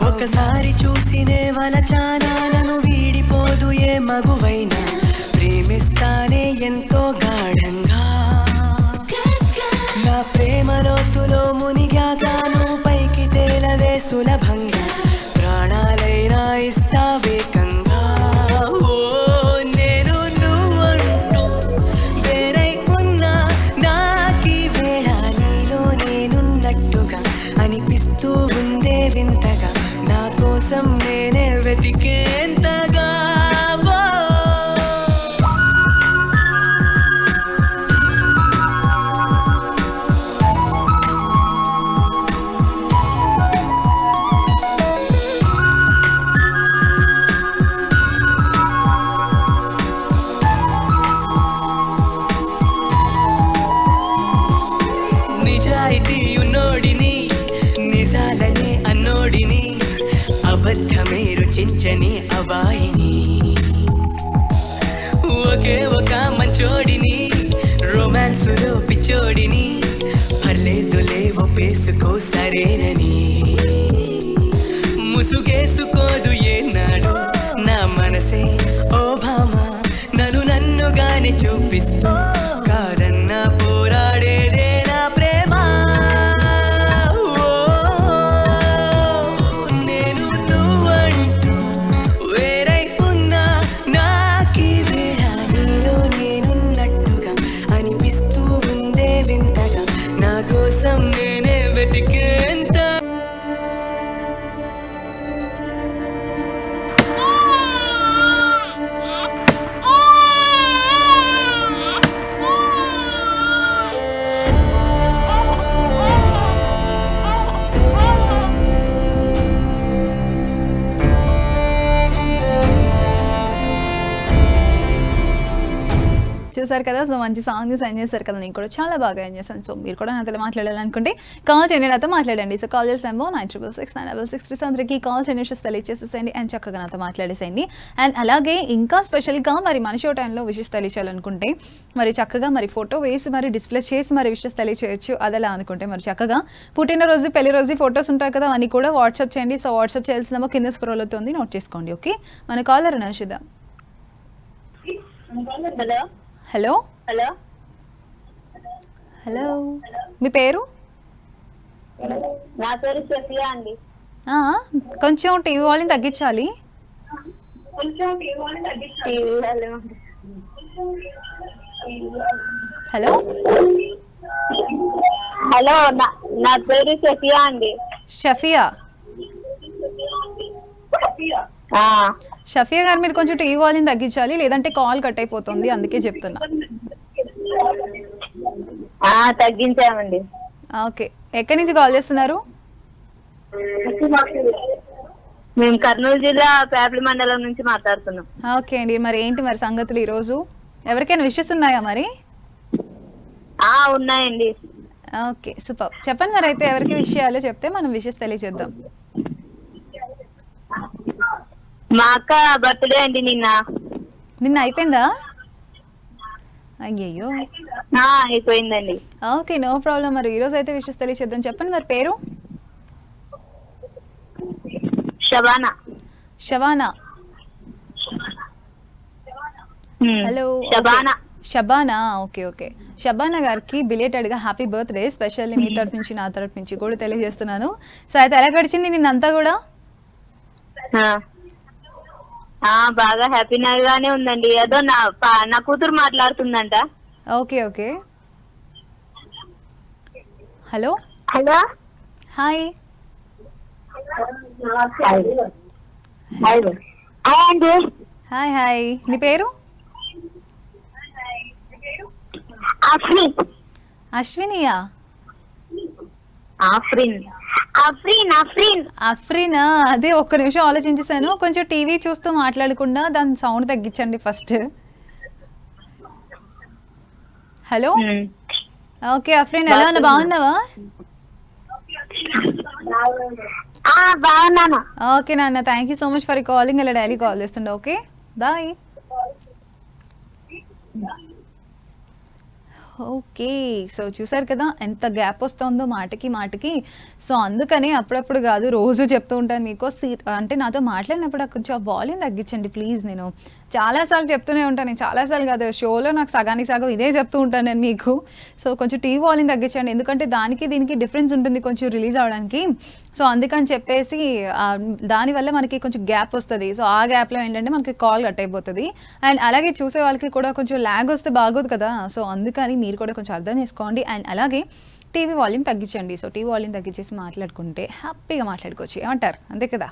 ఒకసారి చూసినే వలచానా, నన్ను వీడిపోదు ఏ మగువైనా, ప్రేమిస్తానే ఎంతో గాఢంగా. నా ప్రేమ లోతులో మునిగాను, పైకి తేలవే సులభంగా, ప్రాణాలైనా ఇస్తా వేగంగా. ఓ నేను నువ్వంటూ వేరై ఉన్నా, నాకీ వేళ నీలో నేనున్నట్టుగా అనిపిస్తూ ఉందే వింతగా, నా కోసం నేనే వెతికేంతగా. నిజాయితీ ఉన్నోడిని, నిజాలనే అన్నోడిని, అబద్ధమే రుచించని అబాయిని, ఒకే ఒక మంచోడిని, రొమాన్సులో పిచ్చోడిని, పర్లేదులే ఒప్పేసుకో సరేనని. ముసుగేసుకోదు ఏనాడు నా మనసే ఓ భామ, నన్నుగానే చూపిస్తూ కాదన్నా పోరాడేదే నా ప్రేమ. నేను నువ్వంటూ వేరై ఉన్నా, నాకీ వేళ నీలో నేనున్నట్టుగా అనిపిస్తూ ఉందే వింతగా, నా కోసం నేనే వెతికేంత. చూసారు కదా, సో మంచి సాంగ్ సెండ్ చేశారు కదా, నేను కూడా చాలా బాగా ఎంజాయ్ చేశాను. సో మీరు కూడా నాతో మాట్లాడాలనుకుంటే కాల్ చేయండి, నాతో మాట్లాడండి. సో కాల్ చేసే నెంబర్ 96696637 కాల్ చేయండి, విషెస్ తెలియచేసేసేయండి అండ్ చక్కగా నాతో మాట్లాడేసేయండి. అండ్ అలాగే ఇంకా స్పెషల్గా మరి మన షో టైంలో విషెస్ తెలియచేయాలనుకుంటే మరి చక్కగా మరి ఫోటో వేసి మరి డిస్ప్లే చేసి మరి విషెస్ తెలియచేయచ్చు. అదలా అనుకుంటే మరి చక్కగా పుట్టినరోజు పెళ్లి రోజు ఫొటోస్ ఉంటాయి కదా, అవన్నీ కూడా వాట్సాప్ చేయండి. సో వాట్సాప్ చేయాల్సిన నెంబర్ కింద స్క్రోల్ అవుతుంది, నోట్ చేసుకోండి. ఓకే, మన కాలర్ చూద్దాం. హలో హలో హలో, మీ పేరు? నా పేరు షఫియా అండి. కొంచెం టీవీ వాల్యూమ్ తగ్గించాలి. హలో హలో, నా పేరు షఫియా అండి. షఫియా, షఫియా గారు మీరు కొంచెం టీవీ వాల్యూమ్ తగ్గించాలి, లేదంటే కాల్ కట్ అయిపోతుంది, అందుకే చెప్తున్నా. తగ్గించామండి. ఓకే, ఎక్కడి నుంచి కాల్ చేస్తున్నారు? మేము కర్నూలు జిల్లా పేపలి మండలం నుంచి మాట్లాడుతున్నాం. ఓకే అండి, మరి ఏంటి మరి సంగతులు ఈరోజు? ఎవరికైనా విషెస్ ఉన్నాయా మరి? ఉన్నాయండి. ఓకే సూపర్, చెప్పండి మరి అయితే ఎవరికి విషయాలు చెప్తే మనం విషెస్ తెలియజేద్దాం. మా అక్క బర్త్డే అండి నిన్న అయిపోయిందా? అయ్యయ్యో, అయిపోయిందండి. ఓకే నో ప్రాబ్లం, మరి ఈరోజు అయితే విషెస్ తెలియజేద్దాం. చెప్పండి మరి పేరు? Shabana. Shabana, hello. Shabana, okay okay. Shabana గారికి బిలేటెడ్గా హ్యాపీ బర్త్డే, స్పెషల్లీ మీ తరఫు నుంచి నా తరఫు నుంచి కూడా తెలియజేస్తున్నాను. సో అయితే ఎలా గడిచింది నిన్నంతా కూడా? బాగా హ్యాపీగానే ఉందండి. ఏదో నా కూతురు మాట్లాడుతుందంట. Okay okay. Hello hello hi. అండి. హాయ్ హాయ్, నీ పేరు? అఫ్రీన్. అశ్వినియా? అఫ్రీన్ అఫ్రీన్ అఫ్రీన్ అఫ్రీనా? అదే ఒక్క నిమిషం ఆలోచించేసాను. కొంచెం టీవీ చూస్తూ మాట్లాడకుండా దాని సౌండ్ తగ్గించండి ఫస్ట్. హలో ఓకే అఫ్రీన్, ఎలా ఉన్నా? బాగున్నావా? బాగున్నాను. ఓకే నాన్న, thank you so much for calling. ఇలా డైలీ కాల్ చేస్తుండే. Okay bye. ఓకే, సో చూసారు కదా ఎంత గ్యాప్ వస్తుందో మాటకి మాటకి. సో అందుకని అప్పుడప్పుడు కాదు, రోజు చెప్తూ ఉంటాను మీకు. అంటే నాతో మాట్లాడినప్పుడు కొంచెం వాల్యూమ్ తగ్గించండి ప్లీజ్. నేను చాలాసార్లు చెప్తూనే ఉంటాను, చాలాసార్లు కాదు, షోలో నాకు సగానికి సగం ఇదే చెప్తూ ఉంటాను నేను మీకు. సో కొంచెం టీవీ వాల్యూమ్ తగ్గించండి, ఎందుకంటే దానికి దీనికి డిఫరెన్స్ ఉంటుంది కొంచెం రిలీజ్ అవడానికి. సో అందుకని చెప్పేసి దానివల్ల మనకి కొంచెం గ్యాప్ వస్తుంది. సో ఆ గ్యాప్లో ఏంటంటే మనకి కాల్ కట్ అయిపోతుంది. అండ్ అలాగే చూసే వాళ్ళకి కూడా కొంచెం ల్యాగ్ వస్తే బాగోదు కదా. సో అందుకని మీరు కూడా కొంచెం అర్థం చేసుకోండి. అండ్ అలాగే టీవీ వాల్యూమ్ తగ్గించండి. సో టీవీ వాల్యూమ్ తగ్గించేసి మాట్లాడుకుంటే హ్యాపీగా మాట్లాడుకోవచ్చు, ఏమంటారు? అంతే కదా,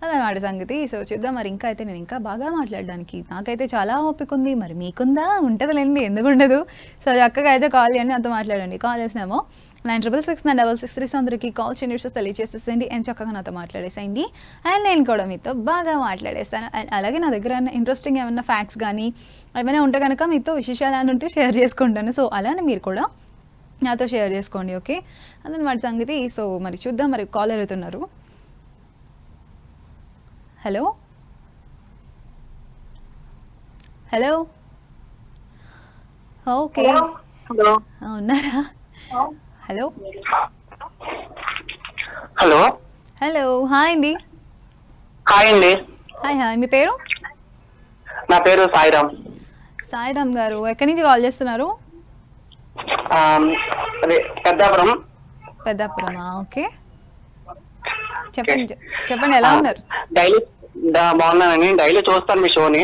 అదనమాట సంగతి. సో చూద్దాం మరి. ఇంకా అయితే నేను ఇంకా బాగా మాట్లాడడానికి నాకైతే చాలా ఓపిక ఉంది. మరి మీకుందా? ఉంటుందిలేండి, ఎందుకు ఉండదు. సో చక్కగా అయితే కాల్ చేయండి, అంత మాట్లాడండి. కాల్ చేసినామో 96696663 అందరికి కాల్ చేయండి, తెలియజేసేసేయండి. అండ్ చక్కగా నాతో మాట్లాడేసేయండి. అండ్ నేను కూడా మీతో బాగా మాట్లాడేస్తాను. అండ్ అలాగే నా దగ్గర ఇంట్రెస్టింగ్ ఏమైనా ఫ్యాక్ట్స్ కానీ ఏమైనా ఉంటే కనుక మీతో విశేషాలు అని ఉంటే షేర్ చేసుకుంటాను. సో అలానే మీరు కూడా నాతో షేర్ చేసుకోండి. ఓకే, అదనమాట సంగతి. సో మరి చూద్దాం, మరి కాల్ అవుతున్నారు. హలో హలో ఓకే, ఉన్నారా? హలో హలో హలో హాయ్ అండి. హాయ్ అండి. హాయ్ హాయ్, మీ పేరు? నా పేరు సాయిరామ్. సాయిరామ్ గారు, ఎక్కడి నుంచి కాల్ చేస్తున్నారు? అదే పెద్దాపురం. పెద్దాపురమా? ఓకే చెప్పండి చెప్పండి, ఎలా ఉన్నారు? డైలీ బాగున్నానండి, డైలీ చూస్తాను మీ షోని.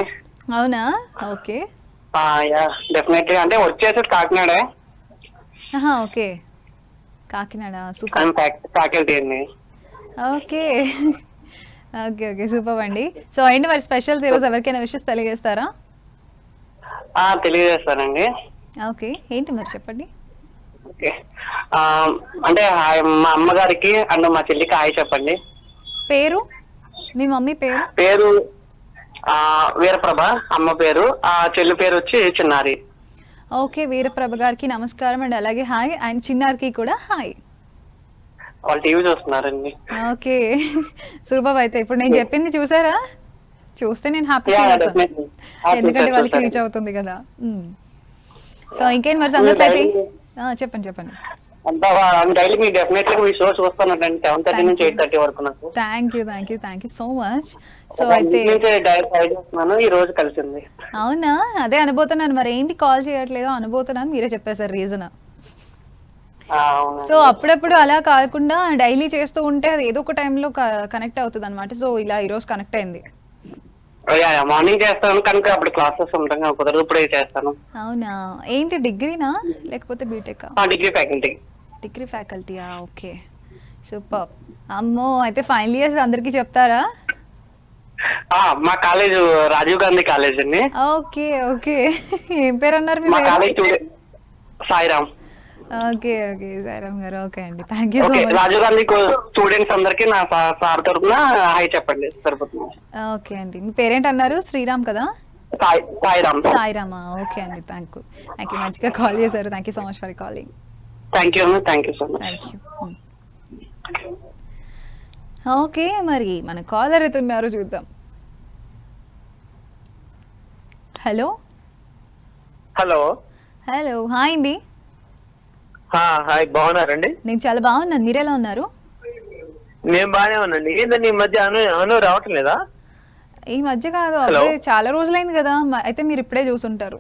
అవునా? Okay definitely. అంటే వచ్చేసి Kakinada. Okay, Kakinada. Super. Faculty అండి. ఓకే ఓకే ఓకే, సూపర్ అండి. సో ఏంటి మరి స్పెషల్స్ ఈరోజు? ఎవరికైనా విషెస్ తెలియజేస్తారా? తెలియజేస్తానండి. ఓకే, ఏంటి మరి చెప్పండి. ఓకే, అంటే మా అమ్మగారికి అండ్ మా చెల్లికి హాయ్ చెప్పండి. పేరు? మీ మమ్మీ పేరు? పేరు వీరప్రభ, అమ్మ పేరు. చెల్లి పేరు వచ్చి చిన్నారి. ఓకే, వీరప్రభ గారికి నమస్కారం అండ్ అలాగే హాయ్. అండ్ చిన్నారికి కూడా హాయ్. వాళ్ళు టీవీ చూస్తున్నారండి. Okay super. అయితే ఇప్పుడు నేను చెప్పింది చూసారా? చూస్తే నేను హ్యాపీ ఫీల్ అవుతాను, ఎందుకంటే వాళ్ళకి రీచ్ అవుతుంది కదా. సో ఇంకేం మరి సంగతి అయితే? చెప్పండి చెప్పండి. డైలీ మీ డెఫినెట్లీ మీ షో చూస్తానండి 7:30 నుంచి 8:30 వరకు. నాకు thank you so much. So అయితే ఈ రోజు కలిసింది. అవునా? అదే అనుబోతున్నాను, మరి ఏంటి కాల్ చేయట్లేదో అనుబోతున్నాను, మీరే చెప్పేశారు రీజన్. సో అప్పుడప్పుడు అలా కాకుండా డైలీ చేస్తూ ఉంటే అది ఏదో ఒక టైంలో కనెక్ట్ అవుతుంది అనమాట. సో ఇలా ఈరోజు కనెక్ట్ అయింది. మార్నింగ్ చేస్తాను కనుక అప్పుడు క్లాసెస్ ఉంటాను, కుదరదు ఇప్పుడే చేస్తాను. అవునా? ఏంటి డిగ్రీనా లేకపోతే బీటెక్? Degree faculty. డిగ్రీ ఫ్యాకల్టీయా? Okay super. అమ్మో, అయితే ఫైనల్ ఇయర్స్ అందరికి చెప్తారా? మా కాలేజ్ రాజీవ్ గాంధీ కాలేజ్ అండి. ఓకే ఓకే, ఏం పేరు అన్నారు మీ college? Sairam. Okay okay Sairam గారు, ఓకే అండి, thank you so much. Rajiv Gandhi students అందరికి నా సార్ తరఫున హాయ్ చెప్పండి, సరిపోతుంది. ఓకే అండి, మీ పేరేంటి అన్నారు? శ్రీరామ్ కదా? సాయిరామ్. సాయిరామా? ఓకే అండి, థ్యాంక్ యూ, మంచిగా కాల్ చేశారు. Thank you so much for calling. Thank you so much. Thank you. Okay, మరి మన కాలర్ అవుతున్నారు, చూద్దాం. హలో హలో హలో హాయ్ అండి. హాయ్, బాగున్నారండి? నేను చాలా బాగున్నాను, మీరు ఎలా ఉన్నారు? నేను బాగానే ఉన్నాండి. ఏంటండి ఈ మధ్య అను రావటం లేదా? ఈ మధ్య కాదు, అప్పుడే చాలా రోజులైంది కదా, అయితే మీరు ఇప్పుడే చూసుంటారు.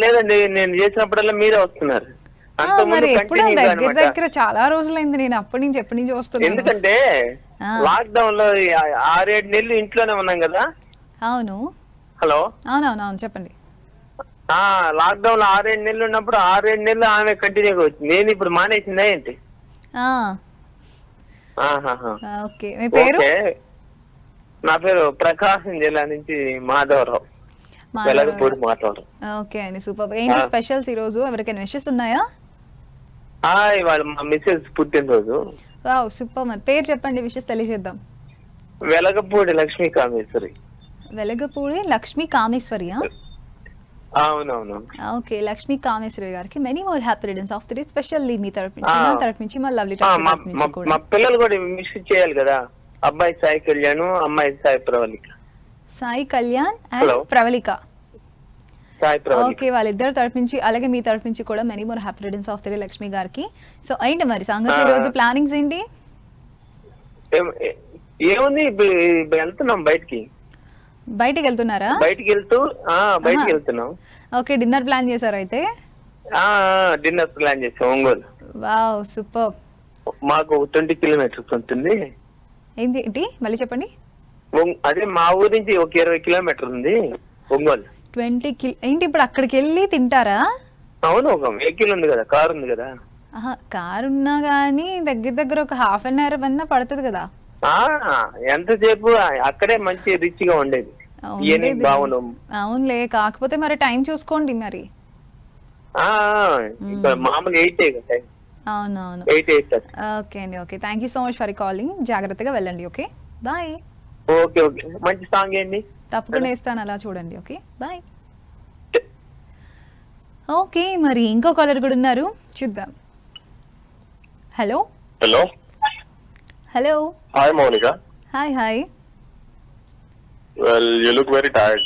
లేదండి, నేను చేసినప్పుడల్లా మీరే వస్తున్నారు. మరి ఎప్పుడు దగ్గర చాలా రోజులైంది, నేను ఎప్పటి నుంచి వస్తున్నాను. ఎందుకంటే లాక్డౌన్ లో 6-7 నెలలు ఇంట్లోనే ఉన్నాం కదా. అవును. హలో. అవునవును చెప్పండి. లాక్డౌన్ 6-7 నెలలు ఉన్నప్పుడు 6-7 నెలలు ఆమె కంటిన్యూగా వచ్చింది. నేను ఇప్పుడు మానేసిందా ఏంటి? ఓకే, మీ పేరు? నా పేరు ప్రకాశం జిల్లా నుంచి మాధవరావు, వెలగపూడి మాధవరావు. ఓకే అండి, సూపర్. ఏంటి స్పెషల్స్ ఈ రోజు? ఎవరికైనా విషెస్ ఉన్నాయా? ఇవాళ మా మిస్సెస్ పుట్టినరోజు. Wow, super. మరి పేరు చెప్పండి, విషెస్ తెలియజేద్దాం. వెలగపూడి లక్ష్మీ కామేశ్వరి. వెలగపూడి లక్ష్మీ కామేశ్వరియా? అవునవును. ఓకే, లక్ష్మీ కామేశ్వరి గారికి many more happy returns of the day, specially మీ తరపు నుంచి, నా తరపు నుంచి, మా లవ్లీ టాక్ నుంచి కూడా. మా పిల్లలు కూడా మిస్ చేయాలి కదా, అబ్బాయి సాయి కళ్యాణ్, అమ్మాయి సాయి ప్రవళిక. సాయి కళ్యాణ్ అండ్ ప్రవళిక. ఓకే, వాళ్ళిద్దరు తరపు నుంచి అలాగే మీ తరపు నుంచి కూడా many more happy returns of the day Lakshmi గారికి. సో ఏంటి మరి సంగతి, ఈ రోజు ప్లానింగ్స్ ఏంటి? ఏముంది, వెళ్తున్నాం బయటికి వెళ్తున్నారా? బయటికి వెళ్తున్నాం. ఓకే, డిన్నర్ ప్లాన్ చేశారు అయితే? డిన్నర్ ప్లాన్ చేసాం ఒంగోలు. Wow, super. మాకు 20 కిలోమీటర్స్ ఉంటుంది. ఏంటి మళ్ళీ చెప్పండి. అదే మా ఊరి నుంచి ఒక 20 కిలోమీటర్ ఉంది ఒంగోలు. 20 ఏంటి ఇప్పుడు అక్కడికి వెళ్ళి తింటారా? అవును, ఒక వెహికల్ ఉంది కదా, కార్ ఉంది కదా. కార్ ఉన్నా గానీ దగ్గర ఒక హాఫ్ అన్ అవర్ అన్నా పడుతుంది కదా. ఎంతసేపు అక్కడే మంచి రిచ్ గా ఉండేది. అవునులే, కాకపోతే మరి టైం చూసుకోండి మరి. మామూలు 8 కదా. అవునవును. ఓకే అండి, okay. Thank you so much for calling. జాగ్రత్తగా వెళ్ళండి. Okay, bye. ఓకే, మంచి సాంగ్ ఏంటి? తప్పకుండా వేస్తాను, అలా చూడండి. Okay, bye. ఓకే, మరి ఇంకో కాలర్ కూడా ఉన్నారు, చూద్దాం. Hello hello. Hi Mounika. Hi. Well, you look very tired.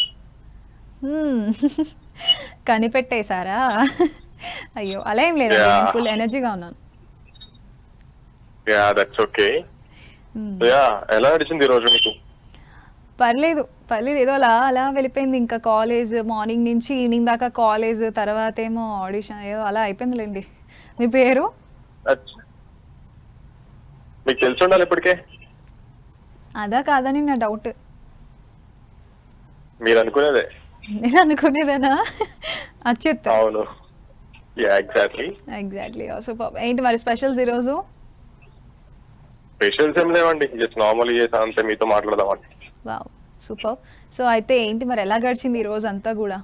కనిపెట్టేశారా? అయ్యో, అలా ఏం లేదు, ఫుల్ ఎనర్జీగా ఉన్నాను. That's okay. ఎలా నడిచింది ఈ రోజు మీకు? పర్లేదు, ఏదో అలా వెళ్ళిపోయింది. ఇంకా కాలేజ్ మార్నింగ్ నుంచి ఈవినింగ్ దాకా కాలేజ్, తర్వాత ఏమో ఆడిషన్, ఏదో అలా అయిపోయిందిలేండి. మీ పేరు? మీకు తెలిసి ఉండాలి ఇప్పటికే. అదా కాదని నా డౌట్. మీరు అనుకునేదే. నేను అనుకునేదేనా? అచ్యుత్. అవును, ఎగ్జాక్ట్లీ. సూపర్. ఏంటి మరి స్పెషల్స్ ఈ రోజు? స్పెషల్స్ ఏం లేవండి, జస్ట్ నార్మల్ చేసాను అంతే, మీతో మాట్లాడదామండి. Wow, super. సో అయితే ఏంటి మరి, ఎలా గడిచింది ఈ రోజు అంతా కూడా?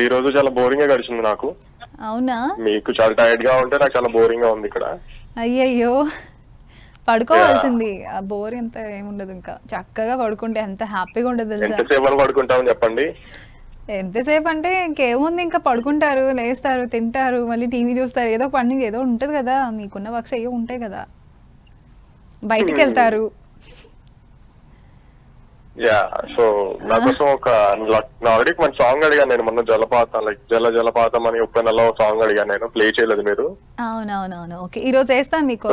ఈ రోజు చాలా బోరింగ్ గా గడిచింది నాకు. అవునా? మీకు చాలా టైర్డ్ గా ఉంటే నాకు చాలా బోరింగ్ గా ఉంది ఇక్కడ. అయ్యయ్యో, పడుకోవాల్సింది. బోర్ ఎంత ఏముండదు, ఇంకా చక్కగా పడుకుంటే ఎంత హ్యాపీగా ఉండదు తెలుసా. ఎంతసేపు పడుకుంటామని చెప్పండి. ఎంతసేపు అంటే ఇంకేముంది, ఇంకా పడుకుంటారు, లేస్తారు, తింటారు, మళ్ళీ టీవీ చూస్తారు, ఏదో పండుగ ఏదో ఉంటది కదా, మీకున్న వర్క్స్ ఏవో ఉంటాయి కదా, బయటికి వెళ్తారు. సో నా కోసం ఆల్రెడీ మంచి సాంగ్ అడిగాను నేను మొన్న, జలపాతం, లైక్ జలపాతం అని ఒక నెల సాంగ్ అడిగాను నేను, ప్లే చేయలేదు మీరు. అవునవునవును. ఓకే, ఈ రోజు వేస్తాను మీకు.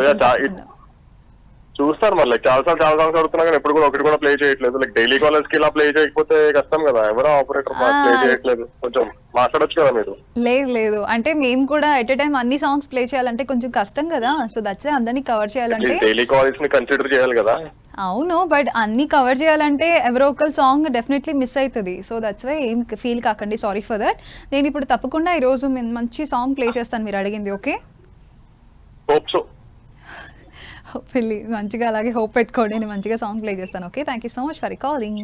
చూస్తారు మరి, లైక్ చాలా సాంగ్స్ అడుగుతున్నా కానీ ఎప్పుడు కూడా ఒకటి కూడా ప్లే చేయట్లేదు. లైక్ డైలీ కాలర్స్ కి ఇలా ప్లే చేయకపోతే కష్టం కదా, ఎవరో ఆపరేటర్ ప్లే చేయట్లేదు, కొంచెం మాట్లాడొచ్చు కదా మీరు. లేదు, అంటే మేము కూడా ఎట్ ఎ టైం అన్ని సాంగ్స్ ప్లే చేయాలంటే కొంచెం కష్టం కదా. సో దట్స్ అందరినీ కవర్ చేయాలంటే డైలీ కాలర్స్ ని కన్సిడర్ చేయాలి కదా. అవును, బట్ అన్ని కవర్ చేయాలంటే ఎవరో ఒక సాంగ్ డెఫినెట్లీ మిస్ అవుతుంది. సో దట్స్ వై ఏం ఫీల్ కాకండి, సారీ ఫర్ దట్. నేను ఇప్పుడు తప్పకుండా ఈ రోజు మంచి సాంగ్ ప్లే చేస్తాను మీరు అడిగింది. ఓకే, పెళ్ళి మంచిగా అలాగే హోప్ పెట్టుకోండి, నేను మంచిగా సాంగ్ ప్లే చేస్తాను. Okay, thank you so much for calling.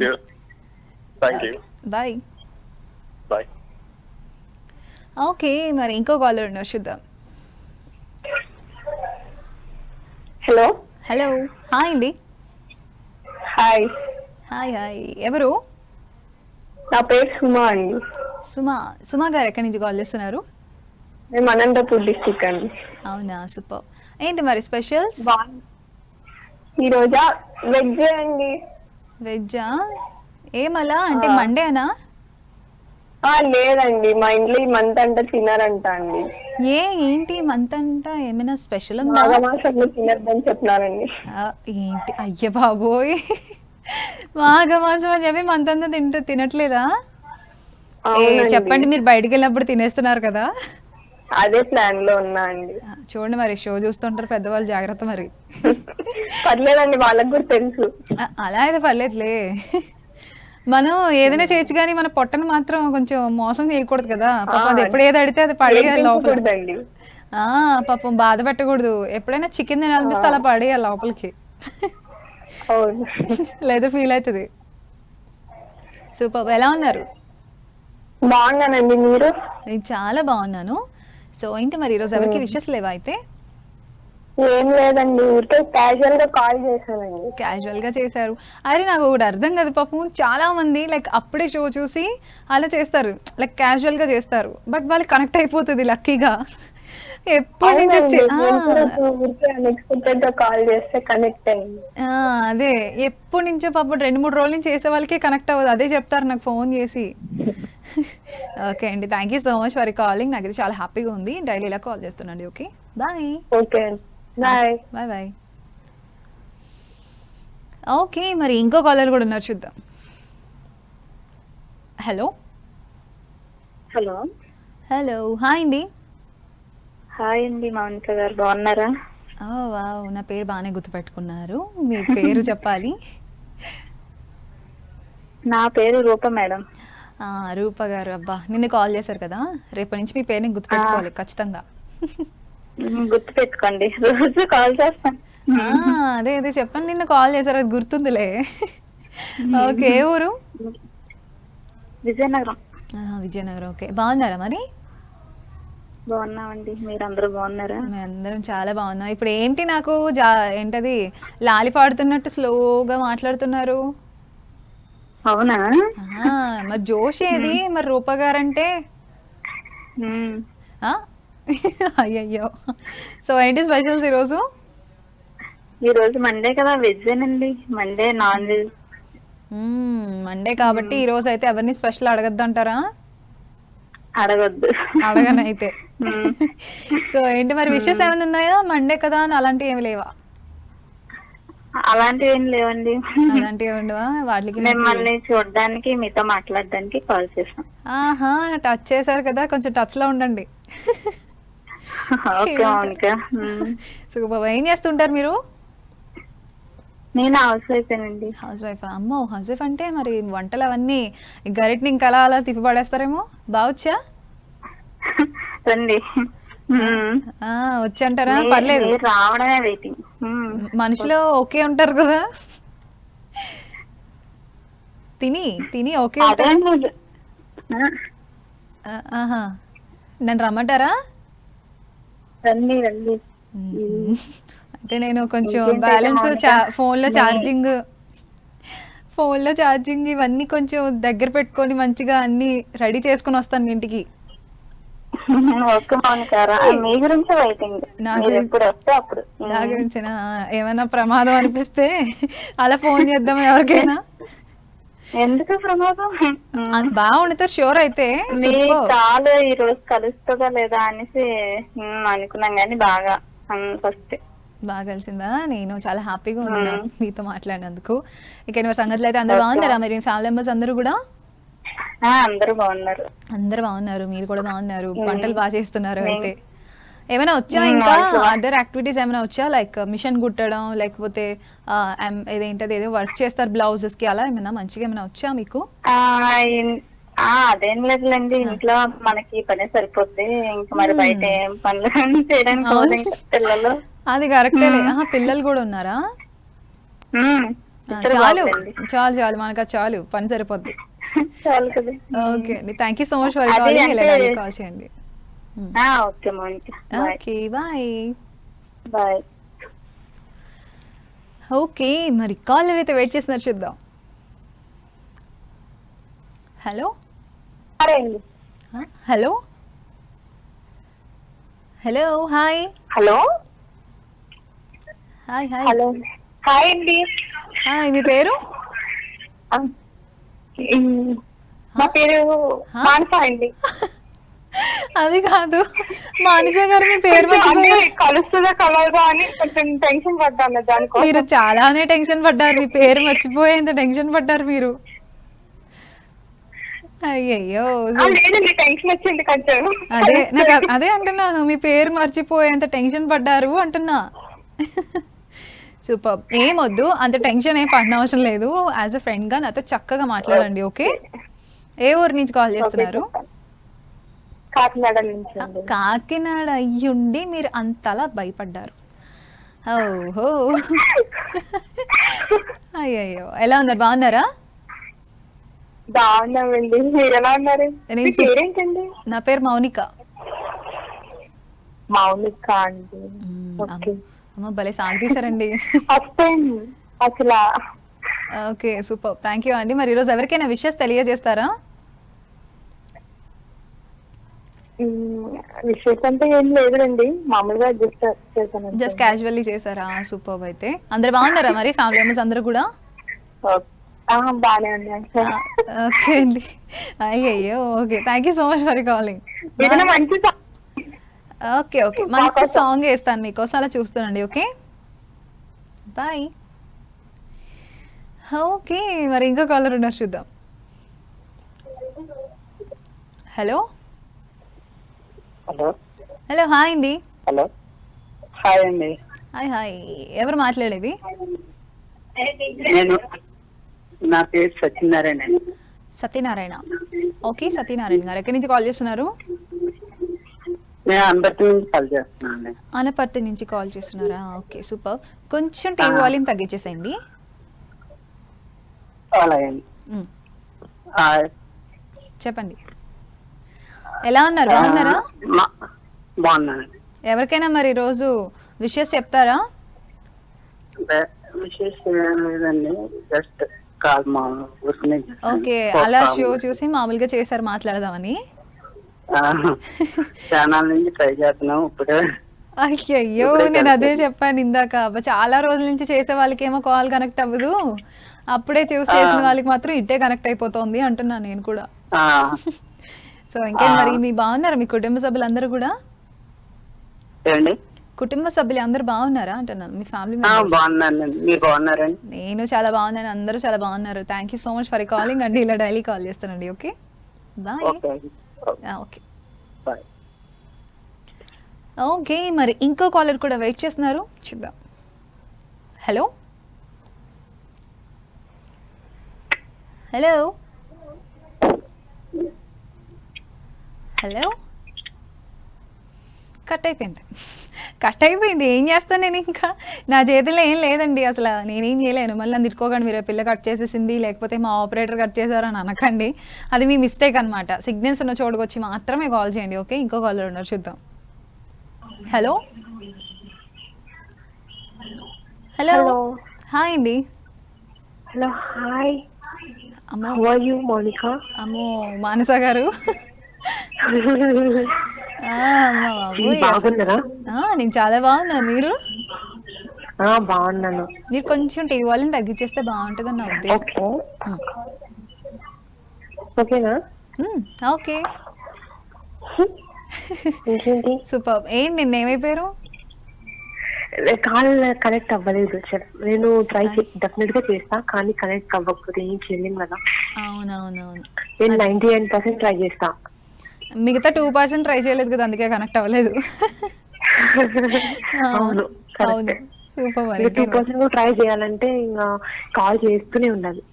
Bye. Okay, మరి ఇంకో కాలర్ ఉన్నారు, చూద్దాం. హలో. హాయ్ అండి. హాయ్. ఎవరు? నా పేరు సుమా అండి. సుమా గారు ఎక్కడి నుంచి కాల్ చేస్తున్నారు? మేము అనంతపూర్ డిస్ట్రిక్ట్ అండి. అవునా, సూపర్. ఏంటి మరి స్పెషల్స్? ఈ రోజా వెజ్ అండి. వెజ్జా? ఏమలా అంటే మండేనా? లేదండి, మా ఇంట్లో ఈ మంత్ అంతా తినారంట అండి. ఏంటి మంత్ అంతా ఏమైనా స్పెషల్ మాఘమాసంలో తినద్దని చెప్పినారండి. ఏంటి, అయ్య బాబోయ్, మాఘమాసం అని చెప్పి మంత్ అంతా తినట్లేదా? చెప్పండి, మీరు బయటికి వెళ్ళినప్పుడు తినేస్తున్నారు కదా. అదే ప్లాన్ లో ఉన్నా అండి. చూడండి మరి, షో చూస్తుంటారు పెద్దవాళ్ళు, జాగ్రత్త మరి. పర్లేదండి, వాళ్ళకి కూడా తెలుసు. అలా అయితే పర్లేదులే. మనం ఏదైనా చేయొచ్చు కానీ మన పొట్టను మాత్రం కొంచెం మోసం చేయకూడదు కదా పాపం. అది ఎప్పుడు ఏది అడిగితే అది పడేయాలి లోపల. తినకూడదండి. పాపం బాధ పెట్టకూడదు. ఎప్పుడైనా చికెన్ తినాలనిపిస్తే అలా పడేయాలి లోపలికి. అవును. లేదా ఫీల్ అవుతుంది. సూపర్. ఎలా ఉన్నారు? బాగున్నానండి, మీరు? నేను చాలా బాగున్నాను. సో ఏంటి మరి ఈరోజు ఎవరికి విషెస్ లేవా అయితే? ఏం లేదండి, ఊరికే క్యాజువల్ గా కాల్ చేశానండి. క్యాజువల్ గా చేశారు. అరే నాకు ఒకటి అర్థం కాదు పాపం, చాలా మంది లైక్ అప్పుడే షో చూసి అలా చేస్తారు, లైక్ క్యాజువల్ గా చేస్తారు, బట్ వాళ్ళకి కనెక్ట్ అయిపోతుంది లక్కీగా. ఎప్పటి నుంచి ఊరికే అన్ఎక్స్పెక్టెడ్ గా కాల్ చేస్తే కనెక్ట్ అయింది. అదే ఎప్పటి నుంచో పాపం 2-3 రోజుల నుంచి చేసే వాళ్ళకే కనెక్ట్ అవ్వదు. అదే చెప్తారు నాకు ఫోన్ చేసి. ఓకే అండి, thank you so much for calling. నాకు ఇది చాలా హ్యాపీగా ఉంది. డైలీ ఇలా కాల్ చేస్తున్నాండి. Okay bye. Okay bye. Bye bye. Okay మరి ఇంకో కాలర్ కూడా ఉన్నారు, చూద్దాం. Hello hello. హలో హాయ్ అండి. హాయ్ అండి, మౌనిక గారు బాగున్నారా? వావ్, నా పేరు బాగానే గుర్తుపెట్టుకున్నారు. మీ పేరు చెప్పాలి. నా పేరు రూప మేడం. రూప గారు, అబ్బా నిన్న కాల్ చేశారు కదా, రేపటి నుంచి మీ పేరుని గుర్తుపెట్టుకోవాలి ఖచ్చితంగా. గుర్తు పెట్టుకోండి, రోజు కాల్ చేస్తాను. అదే అదే చెప్పండి, నిన్న కాల్ చేశారు, అది గుర్తుందిలే. ఓకే, ఏ ఊరు? విజయనగరం. విజయనగరం. ఓకే, బాగున్నారా మరి? బాగున్నామండి, మీరందరూ బాగున్నారా? మేమందరం చాలా బాగున్నాం. ఇప్పుడు ఏంటి నాకు ఏంటది లాలి పాడుతున్నట్టు స్లోగా మాట్లాడుతున్నారు? అవునా? మరి జోష్ ఏది మరి రూప గారంటే? అయ్యయ్యో. సో ఏంటి స్పెషల్స్ ఈరోజు? ఈరోజు మండే కదా, వెజ్ అండి. Monday non veg. మండే కాబట్టి ఈ రోజు అయితే ఎవరిని స్పెషల్ అడగద్దు అంటారా? అడగొద్దు. అడగనైతే. సో ఏంటి మరి విషెస్ ఏమైనా ఉన్నాయా? మండే కదా అని అలాంటివి ఏమి లేవా? అలాంటివి ఏం లేవండి. అలాంటివి ఉండవా? వాటికి మిమ్మల్ని చూడడానికి, మీతో మాట్లాడడానికి కాల్ చేసాం. టచ్ చేశారు కదా, కొంచెం టచ్ లో ఉండండి. సూపర్. ఏం చేస్తుంటారు మీరు? నేను హౌస్ వైఫ్ అండి. House wife. అమ్మో, హౌస్ వైఫ్ అంటే మరి వంటలు అవన్నీ గరిటిని ఇంకా అలా అలా తిప్పి పడేస్తారేమో. బావచ్చా? రండి. వచ్చంటారా? పర్లేదు, రావడమే వెయిటింగ్. మనుషులు ఓకే ఉంటారు కదా, తిని తిని ఓకే ఉంటారు. నన్ను రమ్మంటారా? రండి రండి. అంటే నేను కొంచెం బ్యాలెన్స్ ఫోన్లో ఛార్జింగ్ ఇవన్నీ కొంచెం దగ్గర పెట్టుకొని మంచిగా అన్ని రెడీ చేసుకుని వస్తాను ఇంటికి. మీ గురించి వెయిటింగ్. నా గురించేనా? ఏమైనా ప్రమాదం అనిపిస్తే అలా ఫోన్ చేద్దామని ఎవరికైనా. ఎందుకు ప్రమాదం? బాగుంటారు షూర్. అయితే చాలా ఈ రోజు కలుస్తుందా లేదా అనేసి అనుకున్నాం, కానీ బాగా ఫస్ట్ బాగా కలిసిందా? నేను చాలా హ్యాపీగా ఉన్నాను మీతో మాట్లాడినందుకు. ఇక సంగతులు అయితే అందరు బాగున్నారా? మరి మీ ఫ్యామిలీ మెంబర్స్ అందరూ కూడా? అందరూ బాగున్నారు. అందరు బాగున్నారు, మీరు కూడా బాగున్నారు. వంటలు బాగా చేస్తున్నారు. అయితే ఏమైనా వచ్చా ఇంకా అదర్ యాక్టివిటీస్ ఏమైనా వచ్చా? లైక్ మిషన్ కుట్టడం, లేకపోతే ఇదేంటది ఏదో వర్క్ చేస్తారు బ్లౌజెస్ కి, అలా ఏమైనా మంచిగా ఏమైనా వచ్చా మీకు? అదేం లేదులేండి, ఇంట్లో మనకి పనే సరిపోద్ది. ఇంకా మరి బయట ఏం పనులు చేయడానికి పిల్లలు. అది కరెక్టే. పిల్లలు కూడా ఉన్నారా? చాలు చాలు చాలు, మనకు చాలు, పని సరిపోద్ది. ఓకే అండి, thank you so much for calling. Call చేయండి. Okay bye. బాయ్. ఓకే, మరి కాలర్ అయితే వెయిట్ చేస్తున్నారు, చూద్దాం. Hello hello hello hi. Hello hi hi. Hello hi అండి. హాయ్, మీ పేరు? మా పేరు మానస అండి. అది కాదు మానస గారు, మీ పేరు కలుస్తుందా కలవదా అని కొంచెం టెన్షన్ పడ్డాను దానికోసం. మీరు చాలానే టెన్షన్ పడ్డారు, మీ పేరు మర్చిపోయేంత టెన్షన్ పడ్డారు మీరు. అయ్యయ్యో, టెన్షన్ వచ్చింది కొంచెం. అదే నాకు అదే అంటున్నాను, మీ పేరు మర్చిపోయేంత టెన్షన్ పడ్డారు అంటున్నా. సూపర్. ఏమొద్దు, అంత టెన్షన్ ఏం పడిన అవసరం లేదు. యాజ్ అ ఫ్రెండ్గా నాతో చక్కగా మాట్లాడండి, ఓకే? ఏ ఊరు నుంచి కాల్ చేస్తున్నారు? కాకినాడ నుంచి అండి. కాకినాడ అయ్యుండి మీరు అంతలా భయపడ్డారు. ఓహో, అయ్యయ్యో. ఎలా ఉన్నారు, బాగున్నారా? బాగున్నామండి, మీరు ఎలా ఉన్నారు? మీ పేరేంటండి? నా పేరు మౌనిక. మౌనిక అండి. అమ్మ భలే సాగు తీసారండి. అసలు ఓకే, సూపర్, థ్యాంక్ యూ అండి. మరి ఈరోజు ఎవరికైనా విషెస్ తెలియజేస్తారా? విషయం అంటే ఏం లేదండి, మామూలుగా జస్ట్ క్యాజువల్లీ చేశారా? సూపర్. అయితే అందరు బాగున్నారా మరి, ఫ్యామిలీ మెంబర్స్ అందరూ కూడా? బాగానే ఉన్నాయి. ఓకే అండి, అయ్యయ్యో. Okay, thank you so much for calling. Okay okay, మంచి సాంగ్ వేస్తాను మీకోసం, అలా చూస్తానండి. Okay, bye. ఓకే, మరి ఇంకో కాలర్ ఉన్నారు, చూద్దాం. Hello hello. హలో, హాయ్ అండి. హలో, హాయ్ అండి. హాయ్ హాయ్, ఎవరు మాట్లాడేది? నేను, నా పేరు సత్యనారాయణ. సత్యనారాయణ. ఓకే, సత్యనారాయణ గారు ఎక్కడి నుంచి కాల్ చేస్తున్నారు? నేను అనపర్తి నుంచి కాల్ చేస్తున్నాను. అనపర్తి నుంచి కాల్ చేస్తున్నారా? Okay, super. కొంచెం టీవీ వాల్యూమ్ తగ్గించేసేయండి. అలాగే. చెప్పండి, ఎలా ఉన్నారు, బాగున్నారా? బాగున్నాను. ఎవరికైనా మరి ఈరోజు విషెస్ చెప్తారా? విశేషం లేదండి, జస్ట్ కాల్ మా ఊరికనే. ఓకే, అలా షో చూసి మామూలుగా చేశారు మాట్లాడదామని. ఛానల్ నుంచి ట్రై చేస్తున్నాం ఇప్పుడే. అయ్యయ్యో, నేను అదే చెప్పాను ఇందాక. చాలా రోజుల నుంచి చేసే వాళ్ళకి ఏమో కాల్ కనెక్ట్ అవ్వదు, అప్పుడే చూసి చేసిన వాళ్ళకి మాత్రం ఇట్టే కనెక్ట్ అయిపోతుంది అంటున్నాను నేను కూడా. సో ఇంకేం మరి, మీ బాగున్నారా? మీ కుటుంబ సభ్యులు అందరూ కూడా? కుటుంబ సభ్యులు అందరూ బాగున్నారా అంటున్నాను, మీ ఫ్యామిలీ మెంబర్స్? నేను చాలా బాగున్నాను, అందరూ చాలా బాగున్నారు. Thank you so much for calling అండి. ఇలా డైలీ కాల్ చేస్తానండి. Okay, bye. Okay, okay. మరి ఇంకో కాలర్ కూడా వెయిట్ చేస్తున్నారు, చూద్దాం. హలో హలో హలో, కట్ అయిపోయింది. ఏం చేస్తాను నేను, ఇంకా నా చేతిలో ఏం లేదండి అసలు, నేనేం చేయలేను. మళ్ళీ నన్ను తిట్టుకోకండి, మీరు పిల్ల కట్ చేసేసింది లేకపోతే మా ఆపరేటర్ కట్ చేశారు అని అనకండి, అది మీ మిస్టేక్ అనమాట. సిగ్నల్స్ ఉన్న చోటుకు వచ్చి మాత్రమే కాల్ చేయండి. ఓకే, ఇంకో కాలర్ ఉన్నారు, చూద్దాం. హలో హలో, హాయ్ అండి. Hello, hi. అమ్మో, మానస గారు. నేను చాలా బాగున్నాను, మీరు? బాగున్నాను. మీరు కొంచెం టీవీ వాల్యూమ్ తగ్గించేస్తే బాగుంటుందని నా ఉద్దేశం. ఓకేనా? Okay, super. ఏంటి నిన్న ఏమైపోయారు? కాల్ కనెక్ట్ అవ్వలేదు. నేను ట్రై డెఫినెట్ గా చేస్తా, కానీ కనెక్ట్ అవ్వకపోతే ఏం చేయలేం కదా. అవునవునవును, నేను 98% ట్రై చేస్తా. మిగతా 2% ట్రై చేయలేదు కదా, అందుకే కనెక్ట్ అవ్వలేదు. అవును, సూపర్. మరి 2% ట్రై చేయాలంటే ఇంకా కాల్ చేస్తూనే ఉండాలి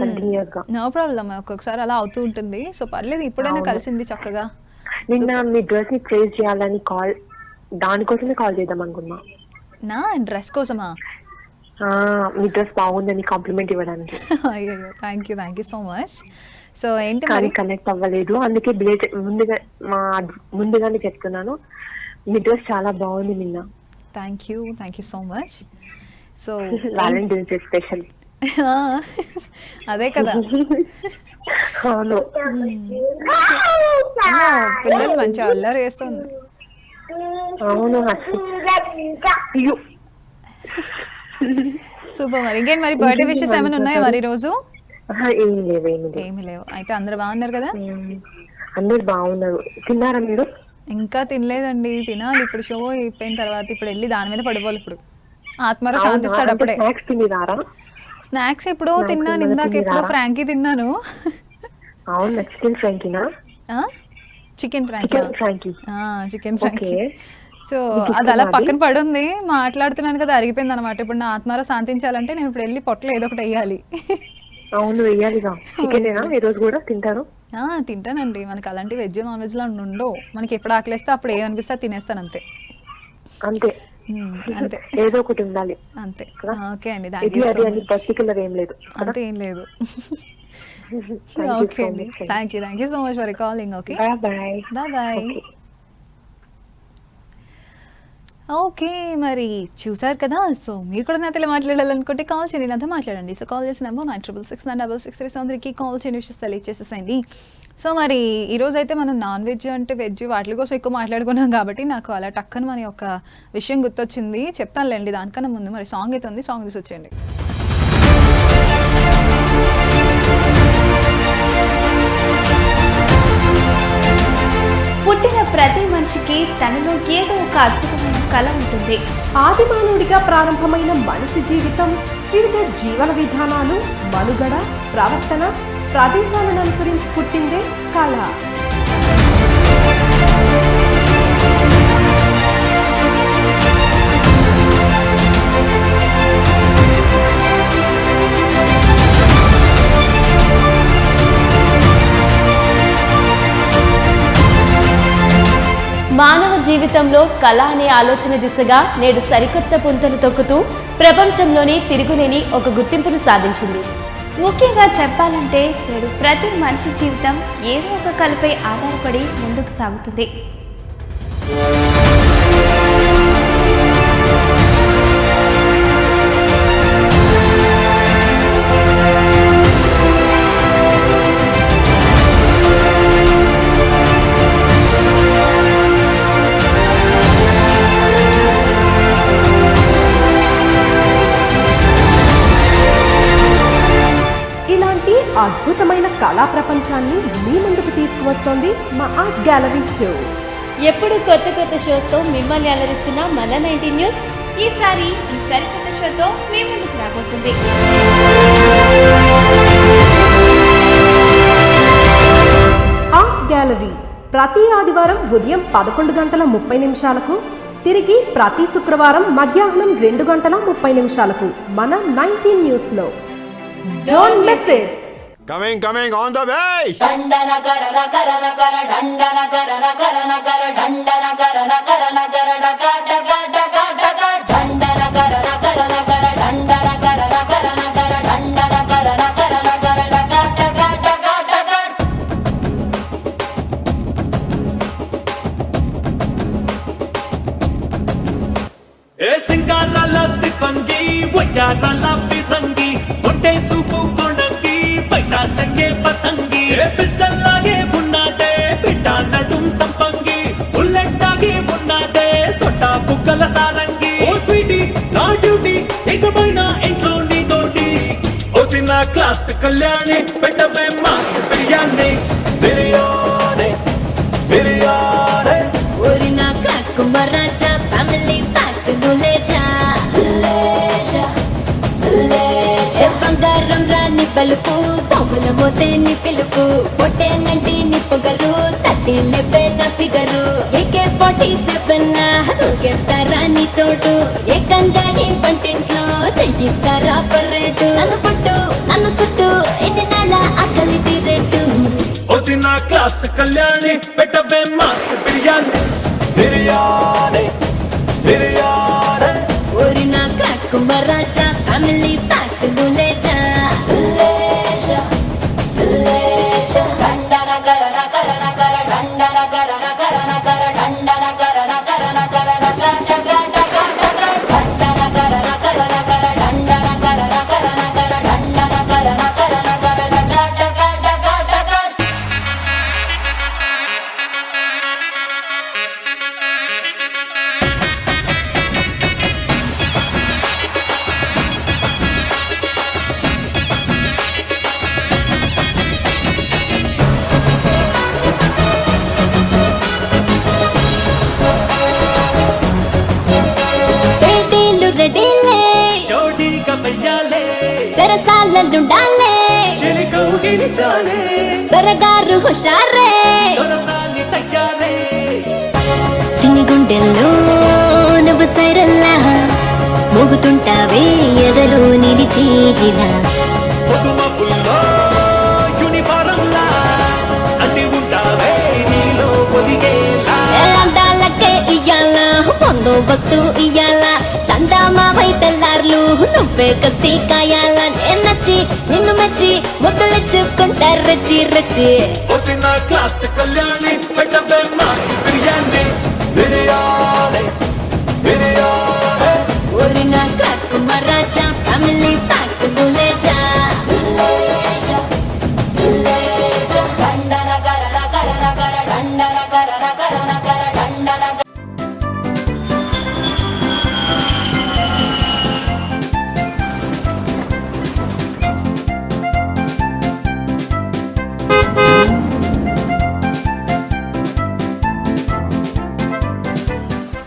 కంటిన్యూస్ గా. నో ప్రాబ్లం, ఒక్కొక్కసారి అలా అవుతూ ఉంటుంది. సో పర్లేదు, ఇప్పుడైనా కలిసింది చక్కగా. నిన్న మీ డ్రెస్ ని ప్రైజ్ చేయాలని కాల్, దానికోసమే కాల్ చేద్దాం అనుకున్నా. నా డ్రెస్ కోసమా? మీ డ్రెస్ బాగుందని కాంప్లిమెంట్ ఇవ్వడానికి. అయ్యో, thank you so much. So ఏంటి మరి కనెక్ట్ అవ్వలేదు, అందుకే ముందుగానే చెప్తున్నాను, మీ డ్రెస్ చాలా బాగుంది నిన్న. Thank you so much. So Valentine's day special. అదే కదా, అవును. పిల్లలు మంచి అల్లరి వేస్తుంది. అవును, సూపర్. మరి ఇంకేంటి మరి, బర్త్డే విషెస్ ఏమైనా ఉన్నాయా మరి రోజు? ఏమి లేవు. అయితే అందరు బాగున్నారు కదా? అందరు బాగున్నారు. తిన్నారా మీరు? ఇంకా తినలేదండి, తినాలి ఇప్పుడు. షో అయిపోయిన తర్వాత ఇప్పుడు వెళ్ళి దాని మీద పడిపోవాలి. ఇప్పుడు ఆత్మర శాంతిస్తాడు అప్పుడే. స్నాక్స్ ఎప్పుడో తిన్నాను, ఇందాక ఎప్పుడో ఫ్రాంకీ తిన్నాను. Chicken Frankie. Chicken Frankie. So అది అలా పక్కన పడుంది, మాట్లాడుతున్నాను కదా అరిగిపోయింది అనమాట. ఇప్పుడు నా ఆత్మారా శాంతించాలంటే నేను ఇప్పుడు వెళ్ళి పొట్టలో ఏదో ఒకటి వేయాలి. అవును వెయ్యాలిగా. చికెనేనా ఈ రోజు కూడా తింటారు? తింటానండి, మనకి అలాంటి వెజ్ నాన్ వెజ్ లా ఉండవు. మనకి ఎప్పుడు ఆకలిస్తే అప్పుడు ఏమనిపిస్తే తినేస్తాను అంతే. అంతే అంతే, ఏదో ఒకటి ఉండాలి అంతే. ఓకే అండి, పర్టికులర్ ఏం లేదు, అంతే ఏం లేదు. ఓకే అండి, thank you so much for calling. Okay, bye bye. Okay, మరి చూసారు కదా. సో మీరు కూడా నాతో మాట్లాడాలనుకుంటే కాల్ చేయండి, నాతో మాట్లాడండి. సో కాల్ చేసిన నెంబర్ 9669663673కి కాల్ చేయండి, విషయం తెలియచేసేసండి. సో మరి ఈరోజు అయితే మనం నాన్ వెజ్ అంటే వెజ్ వాటి కోసం ఎక్కువ మాట్లాడుకున్నాం కాబట్టి నాకు అలా టక్కన మన ఒక విషయం గుర్తొచ్చింది, చెప్తానులేండి. దానికన్నా ముందు మరి సాంగ్ అయితే ఉంది, సాంగ్ తీసి వచ్చేయండి. పుట్టిన ప్రతి మనిషికి తనలో ఏదో ఒక అద్భుతమైన కళ ఉంటుంది. ఆదిమానవుడిగా ప్రారంభమైన మనిషి జీవితం వివిధ జీవన విధానాలు, మనుగడ, ప్రవర్తన, ప్రదేశాలను అనుసరించి పుట్టిందే కళ. మానవ జీవితంలో కళ అనే ఆలోచన దిశగా నేడు సరికొత్త పుంతలు తొక్కుతూ ప్రపంచంలోని తిరుగులేని ఒక గుర్తింపును సాధించింది. ముఖ్యంగా చెప్పాలంటే నేడు ప్రతి మనిషి జీవితం ఏదో ఒక కళపై ఆధారపడి ముందుకు సాగుతుంది. అద్భుతమైన కళా ప్రపంచాన్ని మీ ముందుకు తీసుకువస్తోంది మా ఆర్ట్ గ్యాలరీ షో. ఎప్పుడు కొత్త కొత్త షోస్తో మిమ్మల్ని అలరిస్తున్న మన 19 న్యూస్ ఈసారి ఈ సరికొత్త షోతో మీ ముందుకు రాబోతుంది. ఆర్ట్ గ్యాలరీ ప్రతి ఆదివారం ఉదయం 11:30 తిరిగి ప్రతి శుక్రవారం మధ్యాహ్నం 2:30 మన 19 న్యూస్ లో. Don't miss it. Coming on the way. Dandana karana karana kara dandana karana karana kara dandana karana karana kara daga daga daga daga dandana karana karana kara dandana karana karana kara dandana karana karana kara daga daga daga daga. ఏ సింగారాల సిపంగి వయ్యారాల ఫిరంగి ఒంటే సూపు కొణంగి బయట సంగే పతంగి పిస్టల్ లాగే ఉన్నదే పిట్ట నడుం సంపంగి బుల్లెట్ లాగే ఉన్నదే సొట్ట బుగ్గల సారంగి. ఓ స్వీటీ నా డ్యూటీ ఇకపైన ఇంట్లో నీతోటి ఓసిన క్లాస్ కళ్యాణి పెట్టవే మాస్ బిర్యానీ బిర్యానీ బిర్యానీ. ఓరి నా కాకుమరాజా ఫ్యామిలీ ప్యాక్ నులేజా లేజా లేజా బంగారం రాని బలుపు బొమ్మల మోతే నీ పిలుపు పొట్టేలంటి నీ పొగరు 30 ఫిగరు AK-47 దూకేస్తారా నీ తోడు ఏకంగాని పంటింట్లో చెయ్యిస్తారా పర్రెడు నన్ను పట్టు నన్ను సుట్టు ఎన్ని నాళ్ళ ఆకలి తీరెట్టు ఓసిన క్లాస్ కళ్యాణి పెట్టవే మాస్ బిర్యానీ బిర్యానీ బిర్యానీ. ఓరి నా కాకుమరాజా ఫ్యామిలీ ప్యాక్ నులేజా లేజా లేజా దండన కరన కరన కర దండన కరన కరన కర దండన కరన కరన కరన గట గట గట దండన కరన కరన కర దండన కరన కరన కర దండన కరన కరన కరన గట గట గట గట. రెడీలు రెడీలే జోడీగా వెయ్యాలే చెరసాలలుండాలే చిలికౌగిలి చాలే దొరగారు హుషారే దొరసాని తయ్యారే చిన్ని గుండెల్లో చేయిలా అందాలకే ఇయ్యాల బందోబస్తు ఇయ్యాల సందామావై తెల్లార్లు నువ్వే కత్తి కాయాల నచ్చి నిన్ను మెచ్చి ముద్దలిచ్చుకుంటా రచ్చి రచ్చి క్లాస్ కళ్యాణి ఊరి నా క్రాక్ మరాజా ఫ్యామిలీ ప్యాక్ లేజా లేజా లేజా దండన గరన గరన గర దండన గరన గరన గర దండన